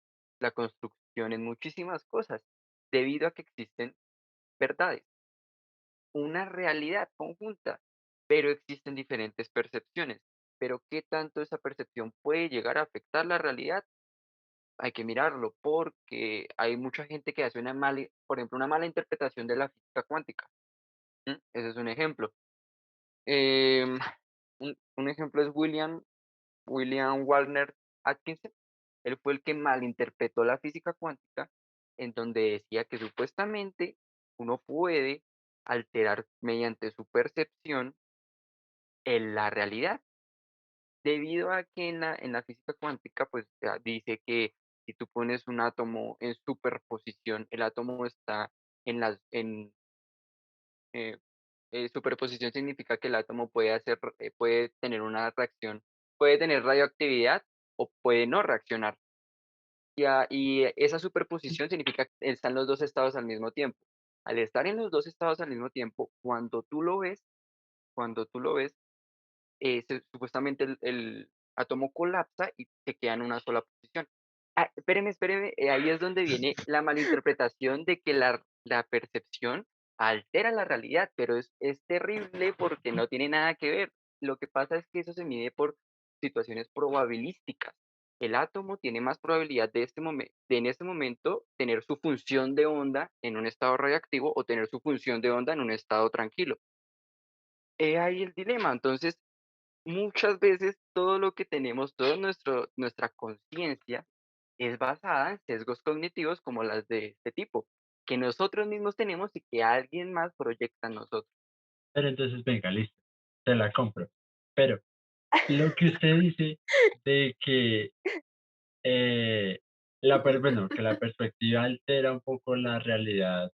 la construcción, en muchísimas cosas, debido a que existen verdades, una realidad conjunta, pero existen diferentes percepciones. Pero ¿qué tanto esa percepción puede llegar a afectar la realidad? Hay que mirarlo porque hay mucha gente que hace por ejemplo, una mala interpretación de la física cuántica. Ese es un ejemplo. Em, un ejemplo es William Walner Atkinson. Él fue el que malinterpretó la física cuántica, en donde decía que supuestamente uno puede alterar mediante su percepción en la realidad, debido a que en la física cuántica, pues dice que si tú pones un átomo en superposición, el átomo está eh, superposición significa que el átomo puede tener una reacción, puede tener radioactividad o puede no reaccionar. Y esa superposición significa que están los dos estados al mismo tiempo. Al estar en los dos estados al mismo tiempo, cuando tú lo ves, supuestamente el átomo colapsa y se queda en una sola posición. Espéreme, ahí es donde viene la malinterpretación de que la percepción altera la realidad, pero es terrible porque no tiene nada que ver. Lo que pasa es que eso se mide por situaciones probabilísticas. El átomo tiene más probabilidad de en este momento tener su función de onda en un estado radiactivo o tener su función de onda en un estado tranquilo. He ahí el dilema. Entonces, muchas veces todo lo que tenemos, nuestra conciencia es basada en sesgos cognitivos como las de este tipo, que nosotros mismos tenemos y que alguien más proyecta en nosotros. Pero entonces, venga, listo, te la compro. Pero lo que usted dice de que, bueno, que la perspectiva altera un poco la realidad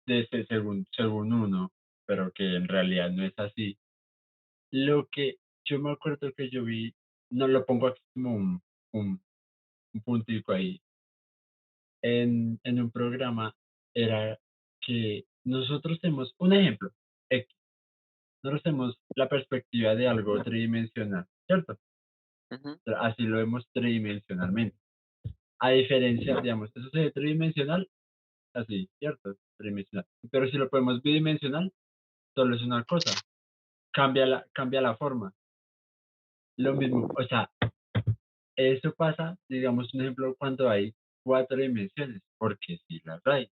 según uno, pero que en realidad no es así. Lo que yo me acuerdo que yo vi, no lo pongo aquí como un, un puntico ahí, en un programa, era que nosotros tenemos un ejemplo, X, nosotros tenemos la perspectiva de algo tridimensional, ¿cierto? Ujú. Así lo vemos tridimensionalmente. A diferencia, digamos, eso se ve tridimensional, así, ¿cierto? Tridimensional. Pero si lo podemos bidimensional, solo es una cosa, cambia la forma. Lo mismo, o sea, eso pasa, digamos, un ejemplo, cuando hay cuatro dimensiones, porque sí las hay.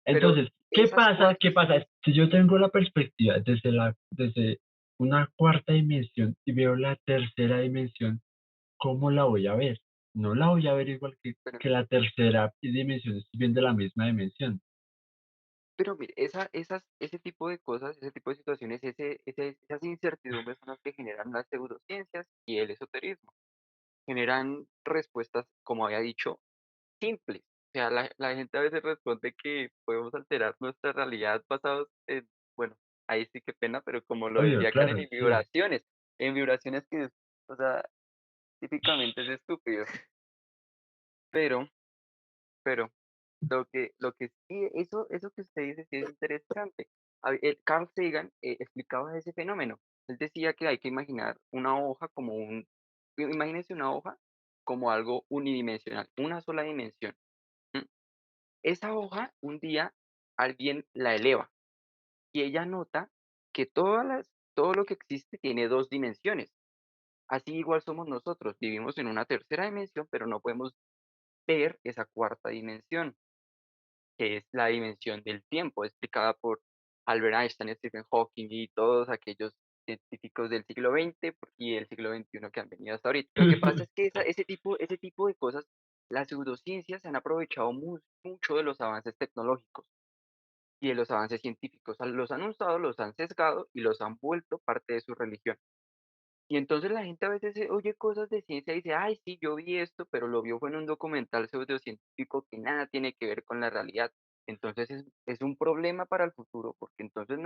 Pero Entonces, ¿qué esas pasa? ¿Qué cuatro, pasa? Si yo tengo la perspectiva desde una cuarta dimensión y veo la tercera dimensión, ¿cómo la voy a ver? No la voy a ver igual pero, que la tercera dimensión, estoy viendo la misma dimensión. pero mire, ese tipo de cosas, ese tipo de situaciones, esas incertidumbres son las que generan las pseudociencias y el esoterismo. Generan respuestas, como había dicho, simples. O sea, la gente a veces responde que podemos alterar nuestra realidad basados en, bueno, ahí sí que pena, pero como lo Obvio, decía Karen, claro, sí. en vibraciones que, o sea, típicamente es estúpido. Pero, pero, lo que sí, eso que usted dice sí es interesante. Carl Sagan explicaba ese fenómeno. Él decía que hay que imaginar una hoja imagínense una hoja como algo unidimensional, una sola dimensión. ¿M? Esa hoja un día alguien la eleva y ella nota que todo lo que existe tiene dos dimensiones. Así igual somos nosotros, vivimos en una tercera dimensión, pero no podemos ver esa cuarta dimensión, que es la dimensión del tiempo, explicada por Albert Einstein, Stephen Hawking y todos aquellos científicos del siglo XX y del siglo XXI que han venido hasta ahorita. Lo que pasa es que ese tipo de cosas las pseudociencias se han aprovechado mucho de los avances tecnológicos y de los avances científicos. Los han usado, los han sesgado y los han vuelto parte de su religión. Y entonces la gente a veces oye cosas de ciencia y dice, ay, sí, yo vi esto, pero lo vio fue en un documental pseudocientífico que nada tiene que ver con la realidad. Entonces es un problema para el futuro, porque entonces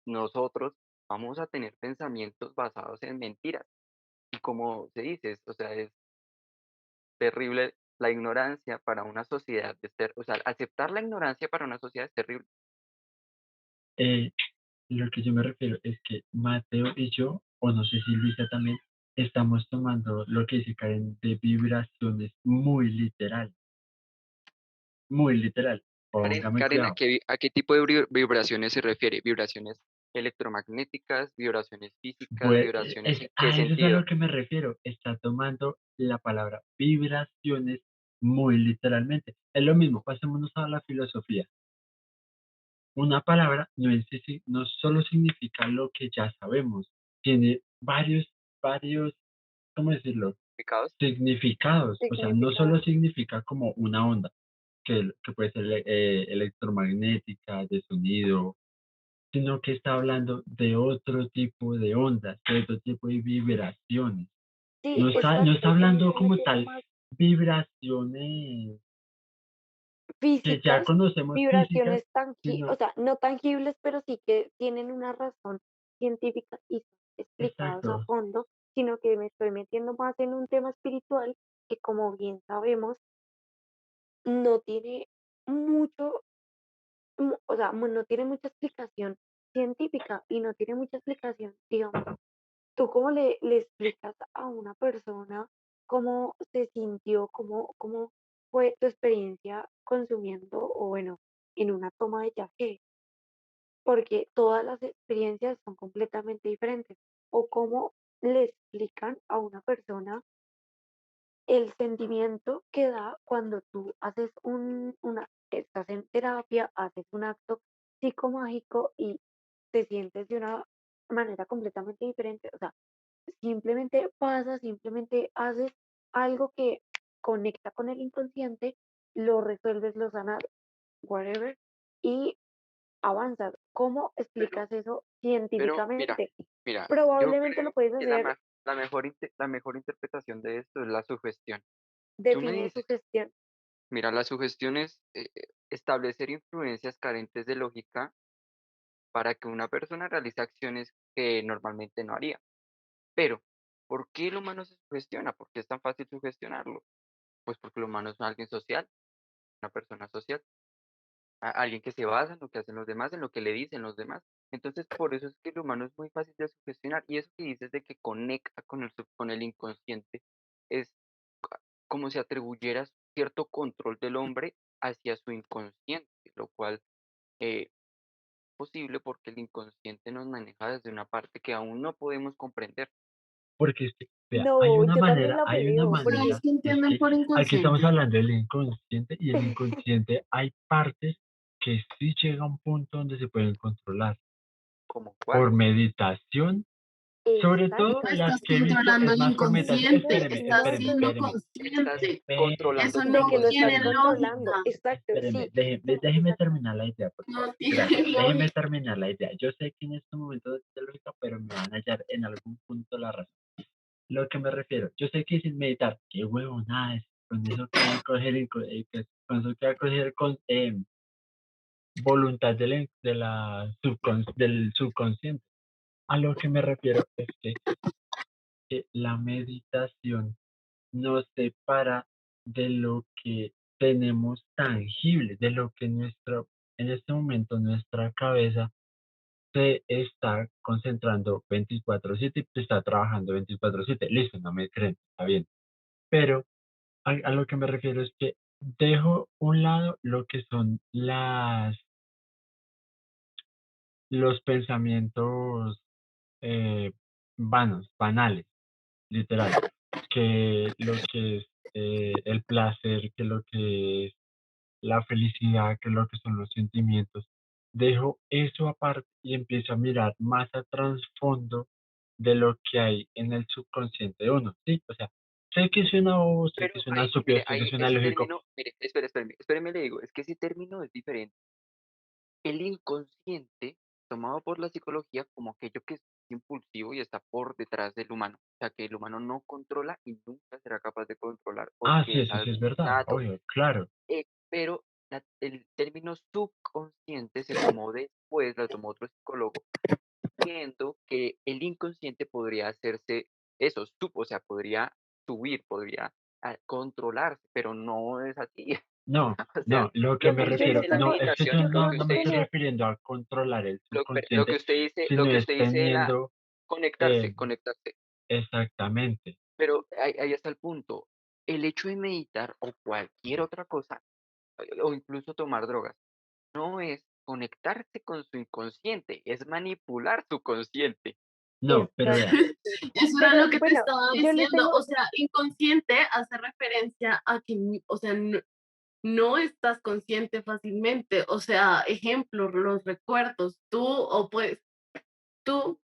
nosotros vamos a tener pensamientos basados en mentiras. Y como se dice, o sea, es terrible la ignorancia para una sociedad, o sea, aceptar la ignorancia para una sociedad es terrible. Eh, lo que yo me refiero es que Mateo y yo, o no sé si Luisa también, estamos tomando lo que dice Karen de vibraciones muy literal. Póngame Karen, cuidado. a qué tipo de vibraciones se refiere? ¿Vibraciones electromagnéticas, vibraciones físicas, Pues, vibraciones en qué a eso es a sentido? lo que me refiero. Está tomando la palabra vibraciones muy literalmente. Es lo mismo, pasémonos a la filosofía. Una palabra no, no solo significa lo que ya sabemos, tiene varios, ¿cómo decirlo? ¿Significados? Significados. O sea, no solo Significado. significa como una onda, que puede ser electromagnética, de sonido, sino que está hablando de otro tipo de ondas, de otro tipo de vibraciones. Sí, No está exacto, ya me hablando estoy como metiendo tal más vibraciones que ya físicas, conocemos físicas, vibraciones tangibles, o sino, sea, no tangibles, pero sí que tienen una razón científica y son explicados a exacto, fondo, sino que me estoy metiendo más en un tema espiritual que, como bien sabemos, no tiene mucho, o sea, no tiene mucha explicación científica y no tiene mucha explicación, digamos. ¿Tú cómo le explicas a una persona cómo se sintió, cómo fue tu experiencia consumiendo o bueno, en una toma de café? Porque todas las experiencias son completamente diferentes. O cómo le explican a una persona el sentimiento que da cuando tú haces estás en terapia, haces un acto psicomágico y te sientes de una manera completamente diferente. O sea, simplemente pasa, simplemente haces algo que conecta con el inconsciente, lo resuelves, lo sanas, whatever, y avanzas. ¿Cómo explicas eso Pero mira, científicamente? mira, yo Probablemente lo creo puedes que hacer, la mejor interpretación de esto es la sugestión. Tú me define su dices, gestión. mira, la sugestión es establecer influencias carentes de lógica para que una persona realice acciones que normalmente no haría. Pero, ¿por qué el humano se sugestiona? ¿Por qué es tan fácil sugestionarlo? Pues porque el humano es alguien social, una persona social, alguien que se basa en lo que hacen los demás, en lo que le dicen los demás. Entonces, por eso es que el humano es muy fácil de sugestionar. Y eso que dices de que conecta con con el inconsciente es como si atribuyera cierto control del hombre hacia su inconsciente, lo cual es posible porque el inconsciente nos maneja desde una parte que aún no podemos comprender. porque es que, vea, No, yo también la veo, ¿Ustedes porque qué es entienden que por aquí estamos inconsciente? hablando del inconsciente y el inconsciente hay partes que sí llega a un punto donde se pueden controlar ¿Como por cuáles? meditación, sobre todo No exacto. las estás que he visto controlando es el más por meditación. Eso inconsciente, es estás más siendo Estás consciente. controlando Eso tu de no que lo estás tiene inconsciente. controlando. lógica, Exacto, sí. Déjeme terminar la idea, por favor. no tiene Gracias. Déjeme lógica. terminar la idea. Yo sé que en este momento es de lógica, pero me van a hallar en algún punto la razón. Lo que me refiero, yo sé que sin meditar, qué huevo, nada, con eso que van a coger, con eso que va a coger con voluntad del subconsciente. A lo que me refiero es que la meditación nos separa de lo que tenemos tangible, de lo que en este momento nuestra cabeza se está concentrando 24/7 y está trabajando 24/7. Listo, no me creen, está bien. Pero a lo que me refiero es que dejo un lado lo que son los pensamientos eh, vanos, banales, literal, que lo que es el placer, que lo que es la felicidad, que lo que son los sentimientos. Dejo eso aparte y empiezo a mirar más a trasfondo de lo que hay en el subconsciente de uno, ¿sí? O sea, sé que suena bobo, sé que Pero suena ahí, estúpido, mire, sé que ahí suena ese lógico. término, mire, espéreme, le digo, es que ese término es diferente. El inconsciente, tomado por la psicología como aquello que es impulsivo y está por detrás del humano, o sea, que el humano no controla y nunca será capaz de controlar Ah, porque sí, es eso sí algo es verdad, innato. obvio, claro. Pero el término subconsciente se tomó después, lo tomó otro psicólogo, viendo que el inconsciente podría hacerse eso, o sea, podría subir, podría controlarse, pero no es así. No, O sea, no, lo que lo me que usted Yo refiero, les dice, la no, tengo, es que meditación, yo yo lo no, creo que no usted me estoy dice, como, refiriendo a controlar el lo que subconsciente, usted dice, lo sino que es usted dice de la teniendo, conectarse, eh, conectarse. exactamente. Pero ahí está el punto. El hecho de meditar o cualquier otra cosa, o incluso tomar drogas, no es conectarse con su inconsciente, es manipular su consciente. No, pero vea, exactamente. Eso era Pero lo que te bueno, estaba yo les diciendo. tengo, O sea, inconsciente hace referencia a que, o sea, no estás consciente fácilmente. O sea, ejemplo, los recuerdos. Tú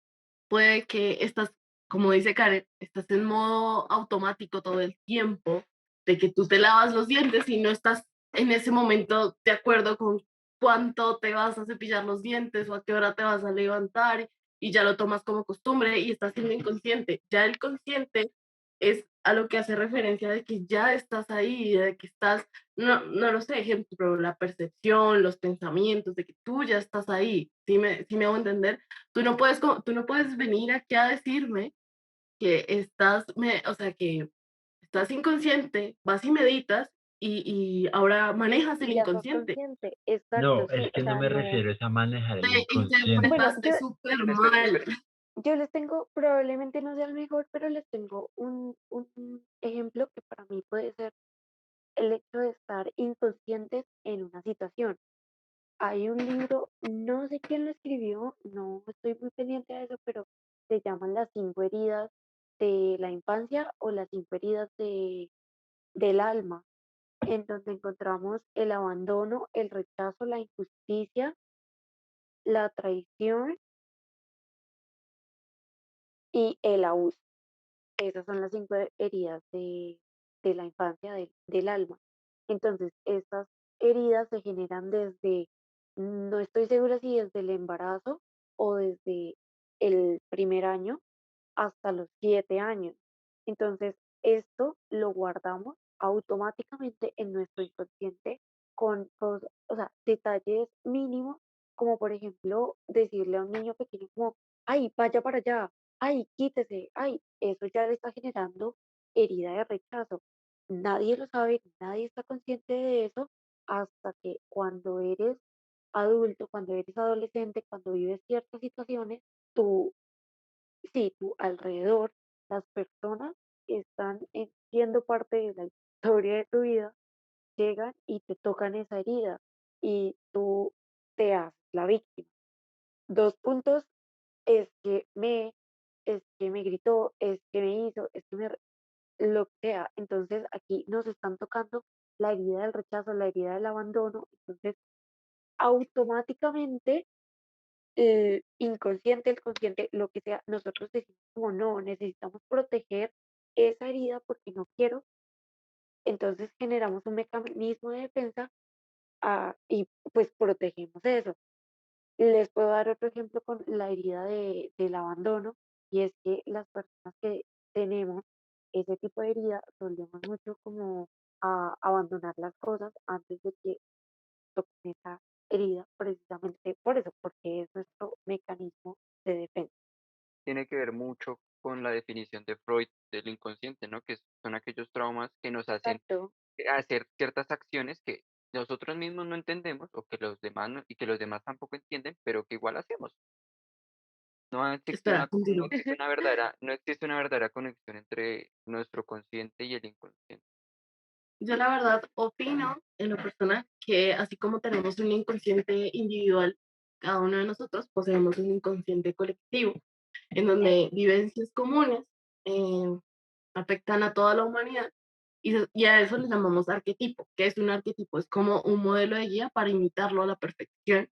puede que estás, como dice Karen, estás en modo automático todo el tiempo, de que tú te lavas los dientes y no estás en ese momento de acuerdo con cuánto te vas a cepillar los dientes o a qué hora te vas a levantar y ya lo tomas como costumbre y estás siendo inconsciente. Ya el consciente es a lo que hace referencia de que ya estás ahí, de que estás, no lo sé, ejemplo, la percepción, los pensamientos, de que tú ya estás ahí. Sí me hago entender? Tú no puedes venir aquí a decirme que o sea, que estás inconsciente, vas y meditas y ahora manejas el ya sos inconsciente. consciente, exacto, no, es sí, o que no sea, me no. refiero es a manejar Te el inconsciente. Bueno, interpretaste súper mal. Espere. yo les tengo, probablemente no sea el mejor, pero les tengo un ejemplo que para mí puede ser el hecho de estar inconscientes en una situación. Hay un libro, no sé quién lo escribió, no estoy muy pendiente de eso, pero se llaman Las cinco heridas de la infancia o las cinco heridas del alma, en donde encontramos el abandono, el rechazo, la injusticia, la traición y el abuso. Esas son las cinco heridas de la infancia del alma. Entonces, estas heridas se generan desde, no estoy segura si desde el embarazo o desde el primer año hasta los 7 años. Entonces, esto lo guardamos automáticamente en nuestro inconsciente con, o sea, detalles mínimos, como por ejemplo decirle a un niño pequeño como, ay, vaya para allá, ay, quítese, ay, eso ya le está generando herida de rechazo. Nadie lo sabe, nadie está consciente de eso hasta que cuando eres adulto, cuando eres adolescente, cuando vives ciertas situaciones, tú si tu alrededor, las personas que están siendo parte de la historia de tu vida, llegan y te tocan esa herida y tú te haces la víctima. Dos puntos es que me gritó, es que me hizo, es que lo que sea. Entonces aquí nos están tocando la herida del rechazo, la herida del abandono. Entonces automáticamente inconsciente, el consciente, lo que sea, nosotros decimos como no, necesitamos proteger esa herida porque no quiero, entonces generamos un mecanismo de defensa y pues protegemos eso. Les puedo dar otro ejemplo con la herida del abandono y es que las personas que tenemos ese tipo de herida solemos mucho como a abandonar las cosas antes de que toquen esa herida, precisamente por eso, porque es nuestro mecanismo de defensa. Tiene que ver mucho con la definición de Freud del inconsciente, ¿no? Que son aquellos traumas que nos hacen Exacto. hacer ciertas acciones que nosotros mismos no entendemos o que los demás y que los demás tampoco entienden, pero que igual hacemos. Espera, No continúo. existe no existe una verdadera conexión entre nuestro consciente y el inconsciente. Yo la verdad opino en lo personal que así como tenemos un inconsciente individual, cada uno de nosotros poseemos un inconsciente colectivo, en donde vivencias comunes eh, afectan a toda la humanidad y a eso le llamamos arquetipo. ¿Qué es un arquetipo? Es como un modelo de guía para imitarlo a la perfección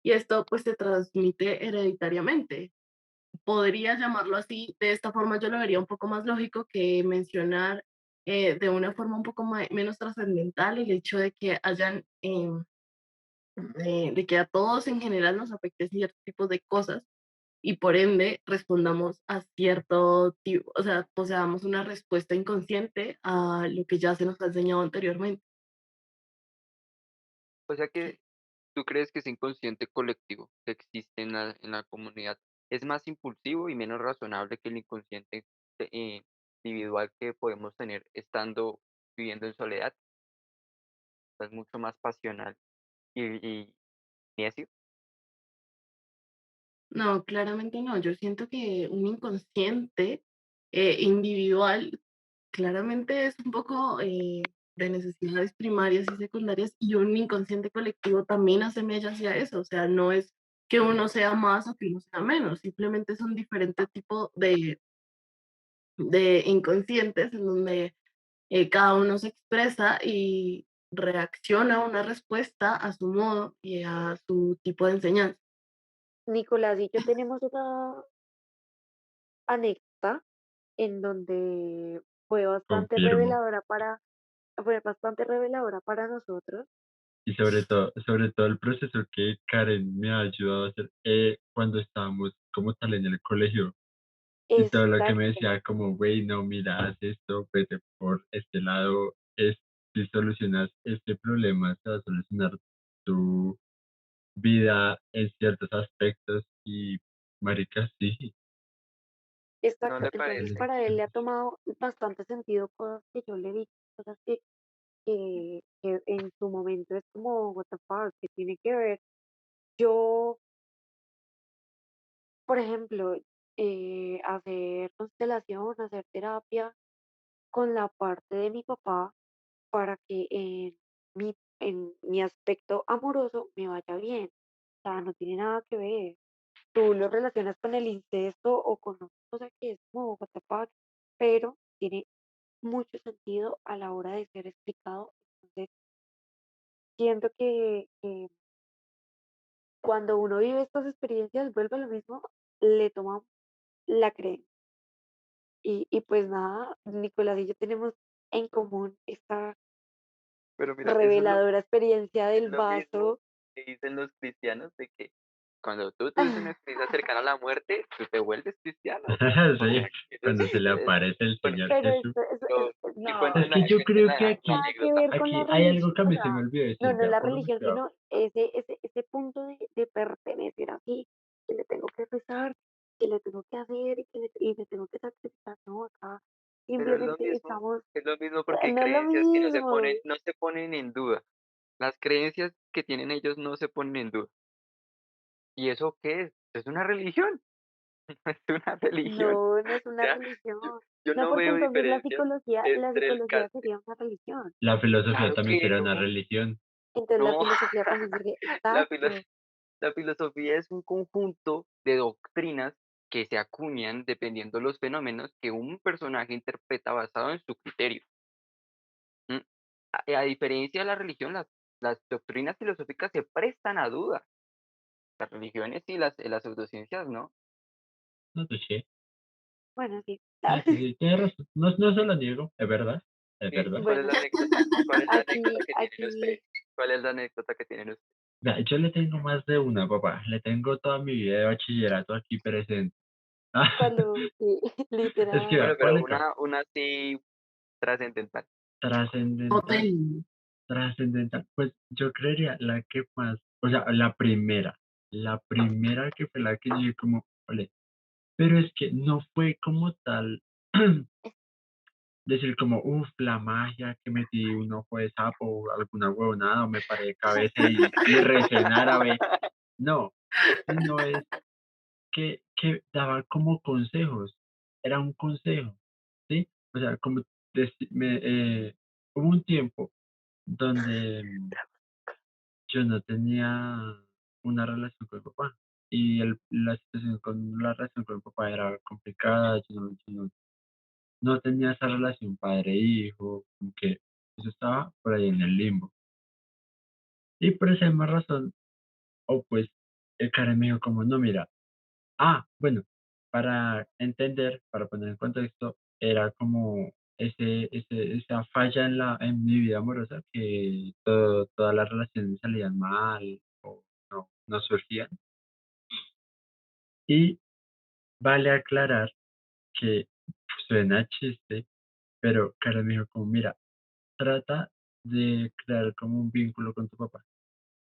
y esto pues se transmite hereditariamente. Podría llamarlo así, de esta forma yo lo vería un poco más lógico que mencionar de una forma un poco menos trascendental el hecho de que hayan, de que a todos en general nos afecte cierto tipo de cosas y por ende respondamos a cierto tipo, o sea, poseamos una respuesta inconsciente a lo que ya se nos ha enseñado anteriormente. O sea que tú crees que ese inconsciente colectivo que existe en la comunidad es más impulsivo y menos razonable que el inconsciente eh, individual que podemos tener estando viviendo en soledad. Es mucho más pasional y necio. No, claramente no. Yo siento que un inconsciente individual claramente es un poco de necesidades primarias y secundarias y un inconsciente colectivo también asemeja hacia eso. O sea, no es que uno sea más o que uno sea menos, simplemente son diferentes tipos de inconscientes en donde cada uno se expresa y reacciona a una respuesta a su modo y a su tipo de enseñanza. Nicolás y yo tenemos una anécdota en donde Confirmo. fue bastante reveladora para nosotros. Y sobre todo el proceso que Karen me ha ayudado a hacer cuando estábamos como tal en el colegio. Y todo lo que me Exacto. decía como, güey, no, mira, haz esto, vete por este lado, si solucionas este problema, se va a solucionar tu vida en ciertos aspectos y, marica, sí. ¿No Exacto, le entonces parece? para él le ha tomado bastante sentido cosas que yo le he dicho, cosas que en su momento es como, what the fuck, que tiene que ver. Yo, por ejemplo, hacer constelación, hacer terapia con la parte de mi papá para que en mi aspecto amoroso me vaya bien. O sea, no tiene nada que ver. Tú lo relacionas con el incesto o con otra cosa que es como what the fuck, pero tiene mucho sentido a la hora de ser explicado. Entonces, siento que cuando uno vive estas experiencias, vuelve a lo mismo, le toma la creencia. Y pues nada, Nicolás y yo tenemos en común esta Pero mira, eso reveladora experiencia es del lo mismo vaso. que dicen los cristianos de que cuando tú tuviste una experiencia cercana a la muerte, tú te vuelves cristiano. O Sí, sea, cuando se le aparece el bueno, Señor Pero Jesús. que no, Es cuenten que yo cuenten creo que la aquí, nada que anécdota. ver con la hay algo religión, que a o mí se sea, me olvidó no, decir, no vea, la por lo menos, religión, sino ese punto de pertenecer así, que le tengo que rezar, que le tengo que hacer y me tengo que sacrificar, no, acá Pero simplemente estamos, es lo mismo porque hay no es lo creencias que mismo, no se ponen en duda. Las creencias que tienen ellos no se ponen en duda. ¿Y eso qué es? Es una religión. Es una religión. no, no es O una sea, religión, yo no, no porque veo entonces diferencias la entre el psicología sería una religión, la filosofía claro también que será una no, religión. entonces la no. filosofía también sería, La, filo- exacto, la filosofía es un conjunto de doctrinas que se acuñan dependiendo de los fenómenos que un personaje interpreta basado en su criterio. ¿Mm? A diferencia de la religión, las doctrinas filosóficas se prestan a duda. Las religiones y las pseudociencias no. No sé, sí, bueno, sí, sí, sí, tienes razón. No, no se lo niego, es verdad, es Sí, verdad. ¿cuál es bueno, la anécdota? ¿Cuál es la anécdota que tienen aquí ustedes? ¿Cuál es la anécdota que tienen ustedes? Vea, yo le tengo más de una, papá. Le tengo toda mi vida de bachillerato aquí presente. cuando, sí, Es que, literal, vea, Pero ponle acá, una así trascendental. trascendental, Hotel. trascendental. Pues yo creería la que más, o sea, la primera que fue la que yo dije como, ole, pero es que no fue como tal decir como, uff, la magia que metí un ojo de sapo o alguna huevonada o me paré de cabeza y recé en árabe. No, sino es que daba como consejos, era un consejo, ¿sí? O sea, como hubo un tiempo donde yo no tenía una relación con el papá y la situación con la relación con el papá era complicada, no tenía esa relación padre-hijo, como que eso estaba por ahí en el limbo. Y por esa misma razón, o pues el cara me dijo como, no, mira, bueno, para entender, para poner en contexto, era como esa falla en mi vida amorosa que todas las relaciones salían mal o no surgían. Y vale aclarar que suena chiste, pero Karen me dijo como, mira, trata de crear como un vínculo con tu papá.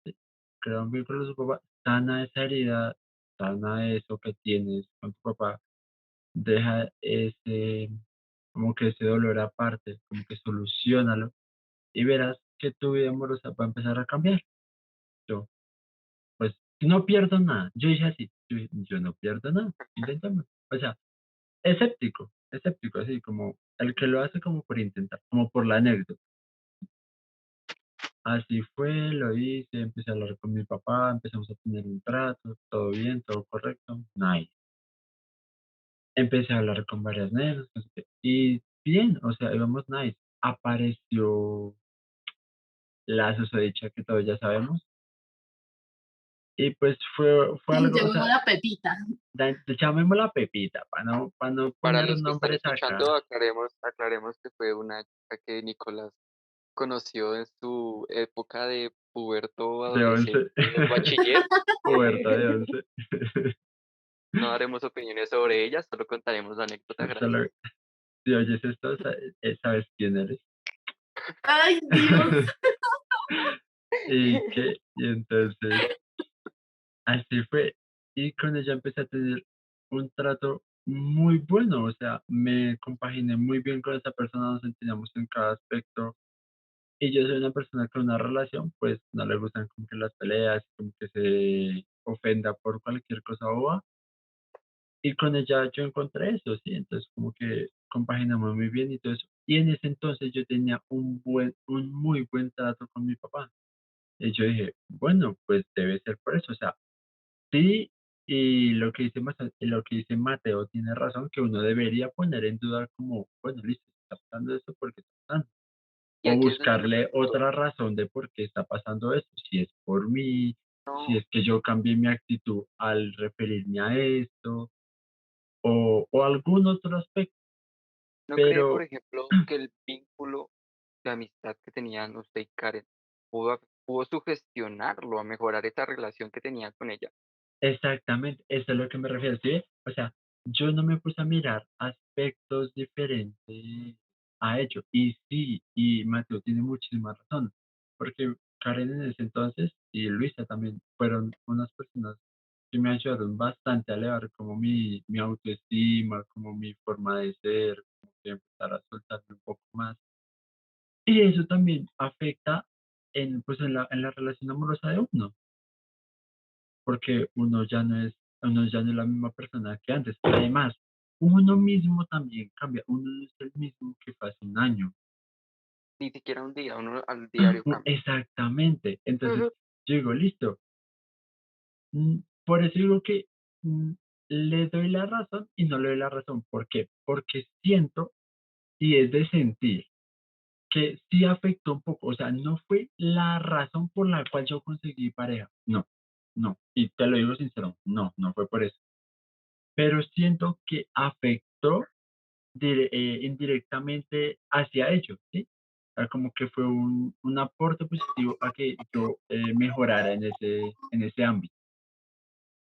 ¿Sí? Crea un vínculo con tu papá, sana esa herida, sana eso que tienes con tu papá, deja como que ese dolor aparte, como que solucionalo y verás que tu vida amorosa va a empezar a cambiar. Yo, pues, no pierdo nada. Yo dije así, yo no pierdo nada, intentamos. O sea, escéptico, así como el que lo hace como por intentar, como por la anécdota. Así fue, lo hice, empecé a hablar con mi papá, empezamos a tener un trato, todo bien, todo correcto, nice. Empecé a hablar con varias nenas, no sé qué, y bien, o sea, íbamos nice. Apareció la susodicha que todos ya sabemos, y pues fue algo, o Llegó sea, la Pepita. llamémosla Pepita, para no Para poner los que están nombres escuchando, acá. aclaremos que fue una chica que Nicolás conoció en su época de puberto, De 11, adolescente, bachiller. puberta de 11. No daremos opiniones sobre ella, solo contaremos la anécdota. Solo, Gracias. si oyes esto, sabes quién eres. Ay, Dios. Y entonces, así fue. Y con ella empecé a tener un trato muy bueno, o sea, me compaginé muy bien con esa persona, nos entendíamos en cada aspecto. Y yo soy una persona que en una relación, pues no le gustan como que las peleas, como que se ofenda por cualquier cosa boba. Y con ella yo encontré eso, sí, entonces como que compaginamos muy bien y todo eso. Y en ese entonces yo tenía un muy buen trato con mi papá. Y yo dije, bueno, pues debe ser por eso, o sea, sí, y lo que dice Mateo tiene razón, que uno debería poner en duda como, bueno, listo, está pasando esto porque está pasando. Y O aquí es donde me buscarle pregunto, otra razón de por qué está pasando esto, si es por mí, si ¿no, es que yo cambié mi actitud al referirme a esto, o algún otro aspecto, no cree, por pero ejemplo, que el vínculo de amistad que tenían usted y Karen pudo sugestionarlo a mejorar esa relación que tenía con ella? exactamente, eso es lo que me refiero, ¿sí? O sea, yo no me puse a mirar aspectos diferentes a ello. Y sí, y Mateo tiene muchísima razón, porque Karen en ese entonces y Luisa también fueron unas personas que me ayudaron bastante a elevar como mi autoestima, como mi forma de ser, como que empezar a soltarme un poco más. Y eso también afecta pues en la relación amorosa de uno porque uno ya no es la misma persona que antes. Además, uno mismo también cambia, uno no es el mismo que fue hace un año. Ni siquiera un día, uno al diario cambia. Exactamente. Entonces, Ujú. yo digo, listo. Por eso digo que mm, le doy la razón y no le doy la razón. ¿Por qué? Porque siento, y es de sentir, que sí afectó un poco. O sea, no fue la razón por la cual yo conseguí pareja. No, no. Y te lo digo sincero, no fue por eso, pero siento que afectó indirectamente hacia ellos, ¿sí? O sea, como que fue un aporte positivo a que yo mejorara en ese ámbito,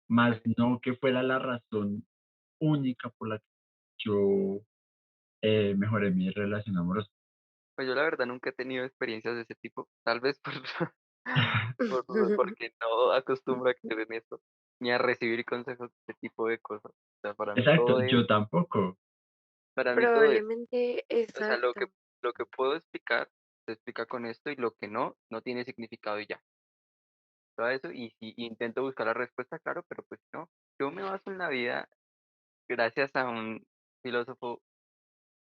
más Vale. no que fuera la razón única por la que yo mejoré mi relación amorosa. Pues yo la verdad nunca he tenido experiencias de ese tipo, tal vez porque no acostumbro a creer en esto, ni a recibir consejos de ese tipo de cosas. O sea, Exacto, yo tampoco. para mí todo es, Probablemente, o sea, exacto. lo que puedo explicar, se explica con esto y lo que no, no tiene significado y ya. Todo eso, y si intento buscar la respuesta, claro, pero pues no. Yo me baso en la vida gracias a un filósofo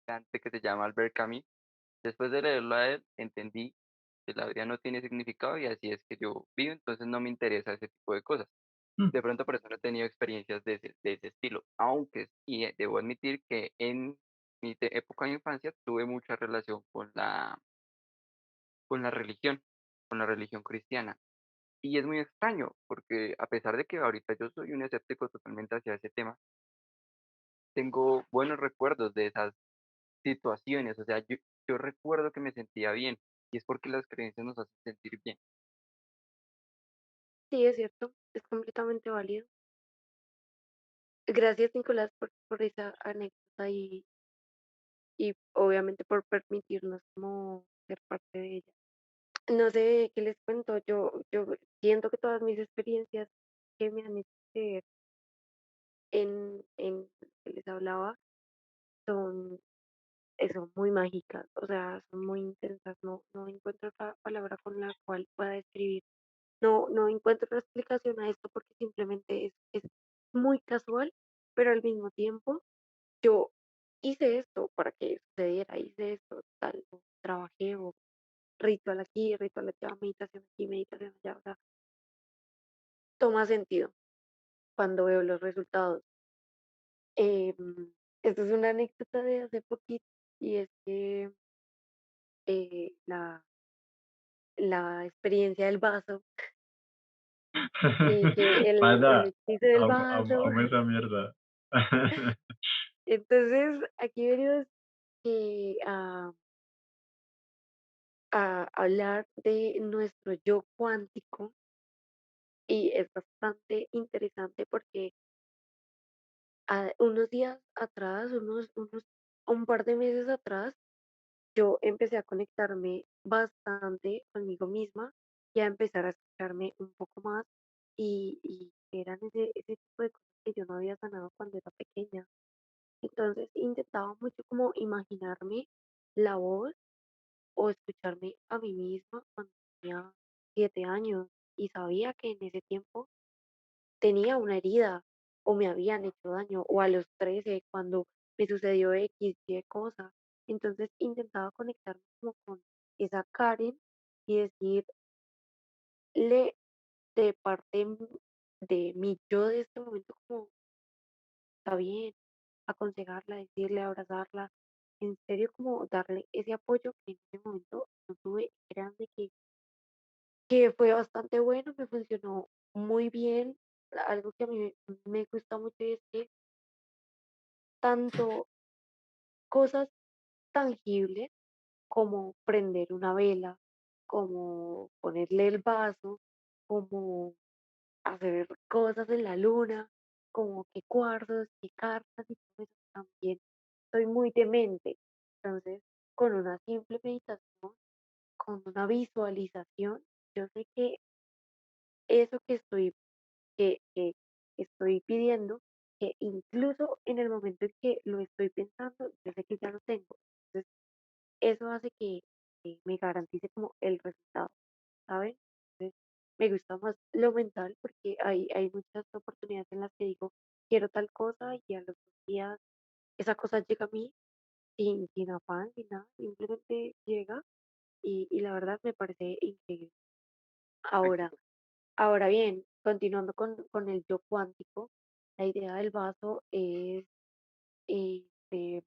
gigante que se llama Albert Camus. Después de leerlo a él, entendí que la vida no tiene significado y así es que yo vivo, entonces no me interesa ese tipo de cosas. Mm, De pronto por eso no he tenido experiencias de ese estilo, aunque sí debo admitir que en mi época de infancia tuve mucha relación con la religión cristiana. Y es muy extraño, porque a pesar de que ahorita yo soy un escéptico totalmente hacia ese tema, tengo buenos recuerdos de esas situaciones. O sea, yo recuerdo que me sentía bien y es porque las creencias nos hacen sentir bien. Sí, es cierto, es completamente válido. Gracias, Nicolás, por esa anécdota y obviamente por permitirnos como ser parte de ella. No sé qué les cuento, yo siento que todas mis experiencias que me han hecho creer en lo que les hablaba son eso, muy mágicas, o sea, son muy intensas, no encuentro otra palabra con la cual pueda describir. No encuentro otra explicación a esto porque simplemente es muy casual, pero al mismo tiempo yo hice esto para que sucediera, hice esto, tal, o trabajé, o ritual aquí, ritual allá, meditación aquí, meditación allá, o sea, toma sentido cuando veo los resultados. Esto es una anécdota de hace poquito y es que la experiencia del vaso y que el Pana, hechizo del amo, amo, vaso. amo esa mierda. Entonces, aquí venimos a hablar de nuestro yo cuántico y es bastante interesante porque unos días atrás, un par de meses atrás, yo empecé a conectarme bastante conmigo misma y a empezar a escucharme un poco más y eran ese tipo de cosas que yo no había sanado cuando era pequeña. Entonces intentaba mucho como imaginarme la voz o escucharme a mí misma cuando tenía 7 años y sabía que en ese tiempo tenía una herida o me habían hecho daño o a los 13 cuando me sucedió X, Y cosa. Entonces intentaba conectarme como con esa Karen y decirle de parte de mi yo de este momento como está bien, aconsejarla, decirle, abrazarla, en serio como darle ese apoyo que en ese momento no tuve, grande que fue bastante bueno, me funcionó muy bien. Algo que a mí me gusta mucho y es que tanto cosas tangibles como prender una vela, como ponerle el vaso, como hacer cosas en la luna, como que cuarzos y cartas y todo eso también. Soy muy demente. Entonces, con una simple meditación, con una visualización, yo sé que eso que estoy pidiendo, que incluso en el momento en que lo estoy pensando, yo sé que ya lo tengo. Entonces, eso hace que me garantice como el resultado, ¿saben? Entonces, me gusta más lo mental porque hay muchas oportunidades en las que digo, quiero tal cosa y a los 2 días esa cosa llega a mí sin afán, sin nada, simplemente llega y la verdad me parece increíble. Ahora, ahora bien, continuando con el yo cuántico, la idea del vaso es este,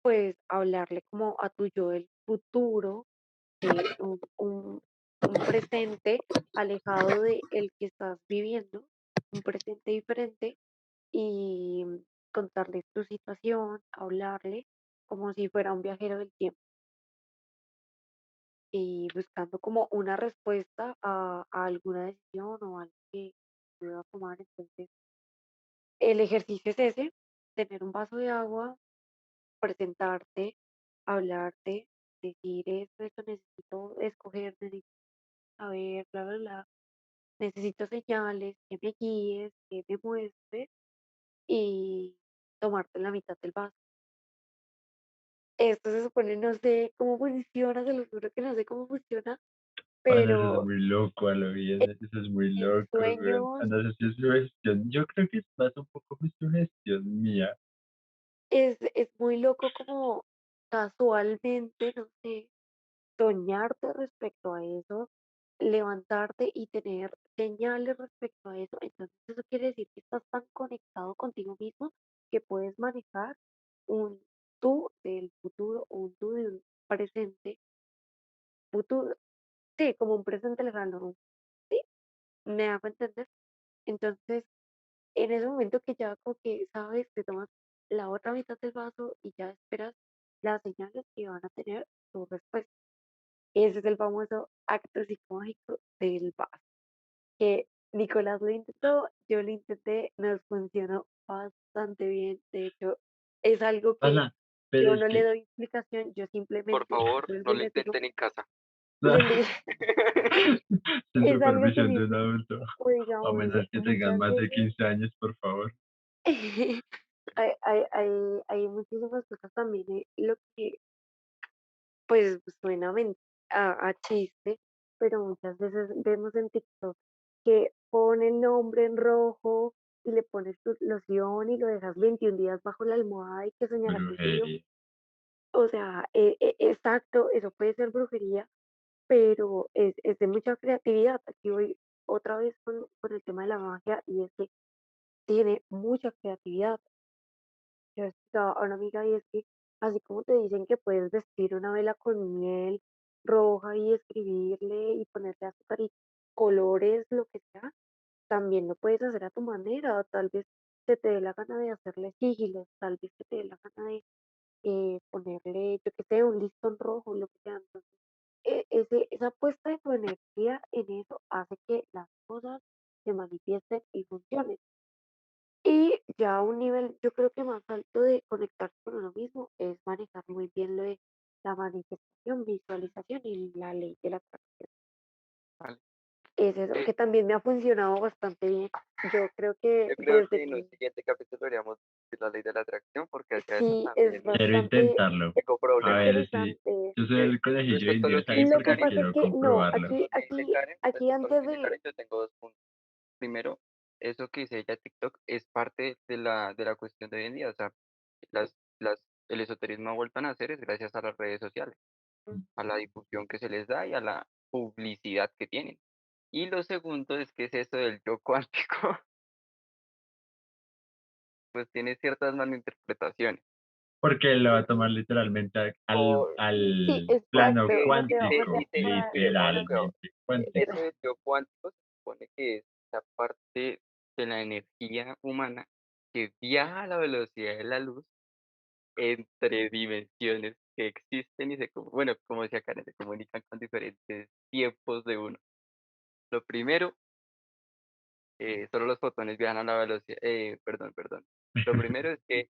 pues hablarle como a tu yo del futuro, un presente alejado de el que estás viviendo, un presente diferente y contarle tu situación, hablarle como si fuera un viajero del tiempo y buscando como una respuesta a alguna decisión o algo que pueda tomar. Entonces, el ejercicio es ese, tener un vaso de agua, presentarte, hablarte, decir esto, necesito escoger, necesito saber, bla, bla, bla, necesito señales, que me guíes, que me muestres y tomarte la mitad del vaso. Esto se supone, no sé cómo funciona, se lo juro que no sé cómo funciona, Pana, eso es pero muy loco, a lo bien, eso es muy en loco, weón. Ah, sueños no sé si es sugestión, yo creo que es más un poco mi sugestión mía. es muy loco como casualmente, no sé, soñarte respecto a eso, levantarte y tener señales respecto a eso. Entonces eso quiere decir que estás tan conectado contigo mismo que puedes manejar un tú del futuro o un tú de un presente futuro. Sí, como un presente lejano. Sí, me hago entender. Entonces, en ese momento que ya como que sabes, te tomas la otra mitad del vaso y ya esperas las señales que van a tener tu respuesta. Ese es el famoso acto psicológico del vaso, que Nicolás lo intentó, yo lo intenté, nos funcionó bastante bien. De hecho, es algo que Ana, pero yo es no le que, doy explicación, yo Por simplemente favor, vuelvo no y lo les digo, intenten en casa. les digo, sin es algo que supervisión de un simplemente, adulto, o a digamos, menos que tengan muchas más de veces 15 años, por favor. hay muchísimas cosas también, lo que pues suena a chiste, pero muchas veces vemos en TikTok que pone el nombre en rojo y le pones tu loción y lo dejas 21 días bajo la almohada y que soñará contigo. Brujería. O sea, exacto, eso puede ser brujería, pero es de mucha creatividad. Aquí voy otra vez con el tema de la magia y es que tiene mucha creatividad. Yo escuchaba a una amiga y es que así como te dicen que puedes vestir una vela con miel roja y escribirle y ponerle azúcar y colores, lo que sea, también lo puedes hacer a tu manera. Tal vez se te dé la gana de hacerle sigilo, tal vez se te dé la gana de ponerle, yo que sé, un listón rojo, lo que sea. Entonces, esa puesta de tu energía en eso hace que las cosas se manifiesten y funcionen. Y ya a un nivel, yo creo que más alto de conectarse con uno mismo es manejar muy bien lo de la manifestación, visualización y la ley de la atracción. Vale. Es eso Eh, que también me ha funcionado bastante bien. Yo creo que yo creo desde que en un que siguiente capítulo haríamos la ley de la atracción, porque hacia eso sí es también Quiero bastante intentarlo. tengo A problemas. ver si interesante. yo soy el conejillo de Respecto a lo Indios que ahí dice Lo que porque Karen, pasa es quiero que no, comprobarlo. aquí respecto a lo antes que dice de, Karen, yo tengo dos puntos. Primero, eso que dice ella TikTok es parte de la cuestión de hoy en día. O sea, el esoterismo ha vuelto a nacer es gracias a las redes sociales, a la difusión que se les da y a la publicidad que tienen. Y lo segundo es que es esto del yo cuántico, pues tiene ciertas malinterpretaciones. Porque lo va a tomar Ujú. literalmente O sí, al plano exacto, Mateo, y Mateo, cuántico, póngale cuidado. literalmente cuántico. Eso del yo cuántico se supone que es la parte de la energía humana que viaja a la velocidad de la luz entre dimensiones que existen y bueno, como decía Karen, se comunican con diferentes tiempos de uno. Lo primero, solo los fotones viajan a la velocidad, perdón. Lo primero es que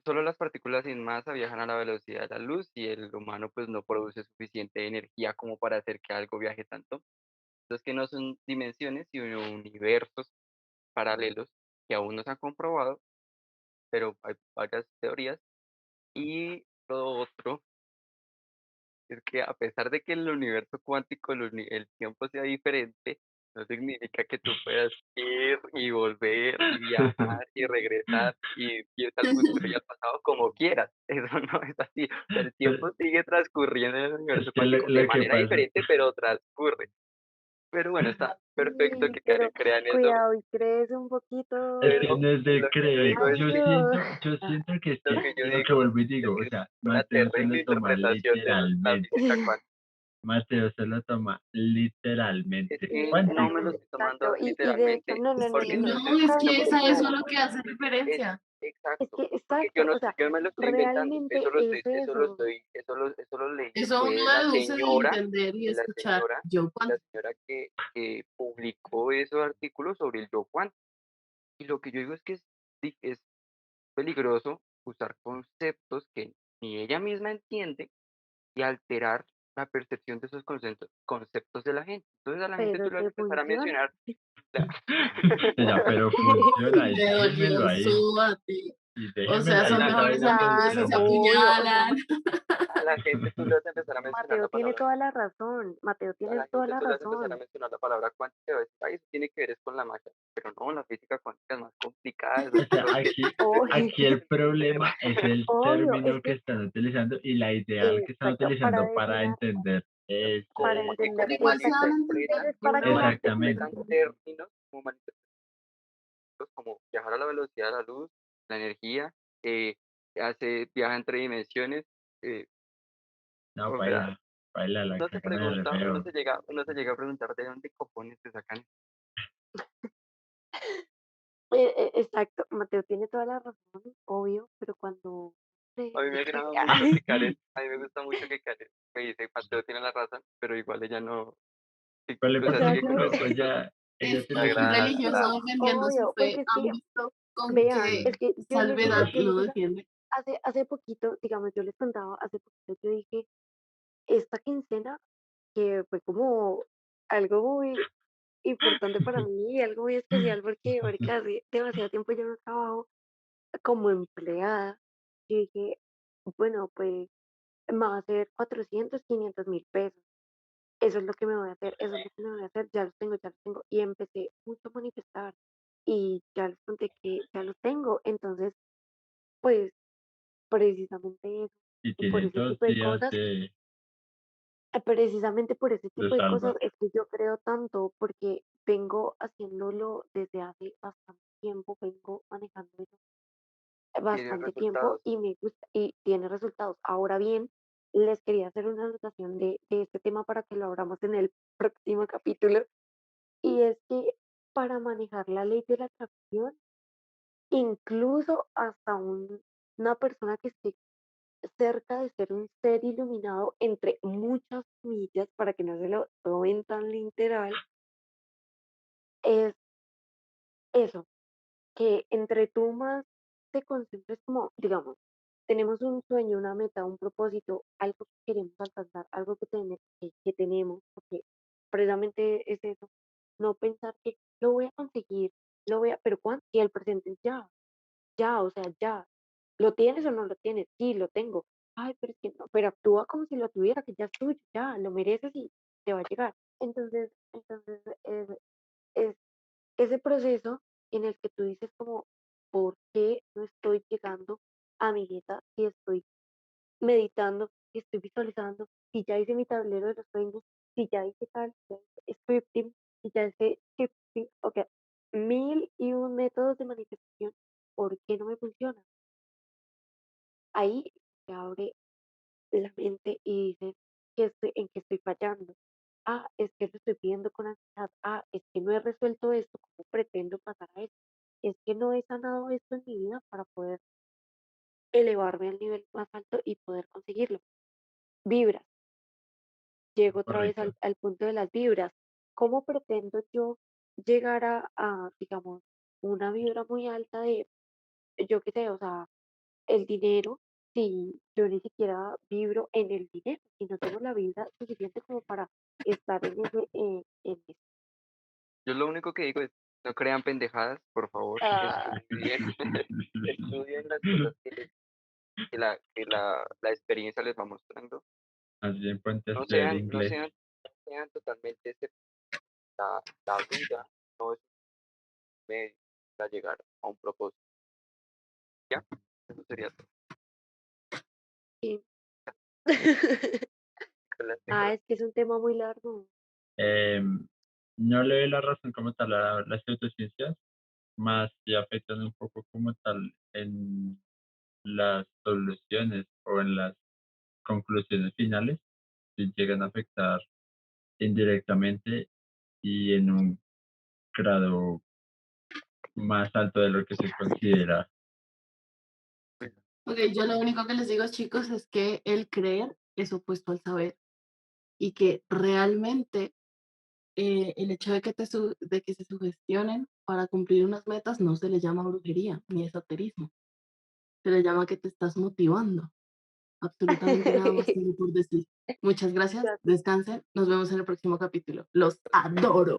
solo las partículas sin masa viajan a la velocidad de la luz y el humano pues no produce suficiente energía como para hacer que algo viaje tanto. Entonces que no son dimensiones, sino universos paralelos que aún no se han comprobado, pero hay varias teorías. Y lo otro es que a pesar de que en el universo cuántico el tiempo sea diferente, no significa que tú puedas ir y volver y viajar y regresar y ir al futuro y al pasado como quieras. Eso no es así. O sea, el Pero tiempo sigue transcurriendo en el es universo que cuántico de lo que manera pasa, diferente, pero transcurre. Pero bueno, está perfecto sí, que pero crean eso, cuidado y crees un es poquito. que pero no es de lo que yo creer, digo es que, yo siento que es lo que que yo lo que digo vuelvo y es digo, o que es sea, una Mateo se terrible lo toma interpretación de la literalmente. física cuántica. Mateo se lo toma Es literalmente. que no me lo Cuántico. estoy tomando Exacto, y de hecho, literalmente, no, no, Es no, que porque no, no, no, entonces es ¿sabes que lo qué que es a yo eso pasa? lo que hace es referencia. Es exacto, que, porque yo exacto, no, o sea, yo no me lo estoy inventando, realmente es eso. eso lo leí Eso uno fue de la deduce de señora, entender y de la escuchar señora, yo de la cuando. señora que publicó esos artículos sobre el yo cuántico. Y lo que yo digo es que es peligroso usar conceptos que ni ella misma entiende y alterar la percepción de esos conceptos de la gente. Entonces a la gente tú Pero le vas a te empezar a funciona. mencionar la- Ya, pero funciona y Me déjemelo dolió, ahí. súbate. Y O déjemelo sea, a ahí son que la, esa mejores vaina amigos si Claro, se funciona. obvio, o sea, apuñalan. a la gente tú le vas a empezar a mencionar Mateo la tiene palabra, toda la razón, Mateo a tiene la toda gente la tú le vas a empezar a razón. mencionar la palabra cuántica y vas a decir, "Ay, eso tiene que ver es con la magia", pero no, la física cuántica es más complicada, eso O es sea, algo que Obvio, aquí el problema es el obvio, término que están utilizando y la ideal que están exacto, para utilizando para definir, entender para eso. y entender, como Pero igual se van a exacto, entender. malinterpretan, es y para como clarificar. Exactamente. malinterpretan términos, como viajar a la velocidad de la luz, la energía, eh, viaja entre dimensiones, eh, No, o sea, baila, la uno se cagan de re pregunta, feo. uno se llega a preguntar de dónde cojones se sacan. Exacto, Mateo tiene toda la razón, obvio, pero cuando A mí me de agrada mucho que Karen, a mí me gusta mucho que Karen me dice, Mateo tiene la razón, pero igual ella no, Pues lo que o sea, pasa es sigue que con Exacto. lo pues suyo. ella Es Me tiene un agrada, me religioso agrada. defendiendo su Obvio, fe. porque es ¿Han que, visto con vean, qué es que salvedad yo les lo digo, defiende? hace poquito, digamos, yo les contaba, hace poquito yo dije, esta quincena, que fue como algo muy importante para mí, algo muy especial, porque ahorita hace demasiado tiempo yo no trabajo como empleada. Yo dije, bueno, pues me va a hacer 400, 500 mil pesos. Eso es lo que me voy a hacer, eso es lo que me voy a hacer, ya los tengo. Y empecé mucho a manifestar y ya les conté que ya los tengo. Entonces, pues precisamente eso, y y por tiene ese 2 tipo de días cosas, de, precisamente por ese de tipo de cosas salva es que yo creo tanto, porque vengo haciéndolo desde hace bastante tiempo, vengo manejando eso Tiene bastante tiempo resultados. y me gusta y tiene resultados. Ahora bien, les quería hacer una anotación de este tema para que lo abramos en el próximo capítulo, y es que para manejar la ley de la atracción, incluso hasta una persona que esté cerca de ser un ser iluminado, entre muchas comillas, para que no se lo tomen tan literal, es eso, que entre tú más te concentres como, digamos, tenemos un sueño, una meta, un propósito, algo que queremos alcanzar, algo que tenemos, porque precisamente es eso, no pensar que lo voy a conseguir, pero ¿cuándo? Y el presente es ya, o sea, ya. ¿Lo tienes o no lo tienes? Sí, lo tengo. Ay, pero es que no, pero actúa como si lo tuviera, que ya es tuyo, ya, lo mereces y te va a llegar. Entonces es ese proceso en el que tú dices como, ¿por qué no estoy llegando a mi meta si estoy meditando, si estoy visualizando, si ya hice mi tablero de los sueños, si ya hice tal, si ya hice scripting, si ya hice shifting, ok, mil y un métodos de manifestación, ¿por qué no me funciona? Ahí se abre la mente y dices, ¿en qué estoy fallando? Ah, es que lo estoy pidiendo con ansiedad. Ah, es que no he resuelto esto, ¿cómo pretendo pasar a esto? Es que no he sanado esto en mi vida para poder elevarme al nivel más alto y poder conseguirlo. Vibras. Llego otra vez correcto. al punto de las vibras. ¿Cómo pretendo yo llegar digamos, una vibra muy alta de, yo qué sé, o sea, el dinero, si yo ni siquiera vibro en el dinero, si no tengo la vibra suficiente como para estar en eso? Yo lo único que digo es, no crean pendejadas, por favor, Ah, estudien, estudien las cosas que la experiencia les va mostrando. Más bien ponte a No estudiar sean, no inglés. sean, no sean totalmente la duda, no es un medio para llegar a un propósito. Ya, eso sería todo. sí. Las tengo. Ah, es que es un tema muy largo. Em, no le doy la razón como tal a las pseudociencias, más si afectan un poco como tal en las soluciones o en las conclusiones finales, si llegan a afectar indirectamente y en un grado más alto de lo que se considera. Ok, yo lo único que les digo, chicos, es que el creer es opuesto al saber y que realmente el hecho de que, de que se sugestionen para cumplir unas metas no se le llama brujería ni esoterismo, se le llama que te estás motivando. Absolutamente nada más tengo por decir. Muchas gracias, Ya descansen, nos vemos en el próximo capítulo. Los adoro.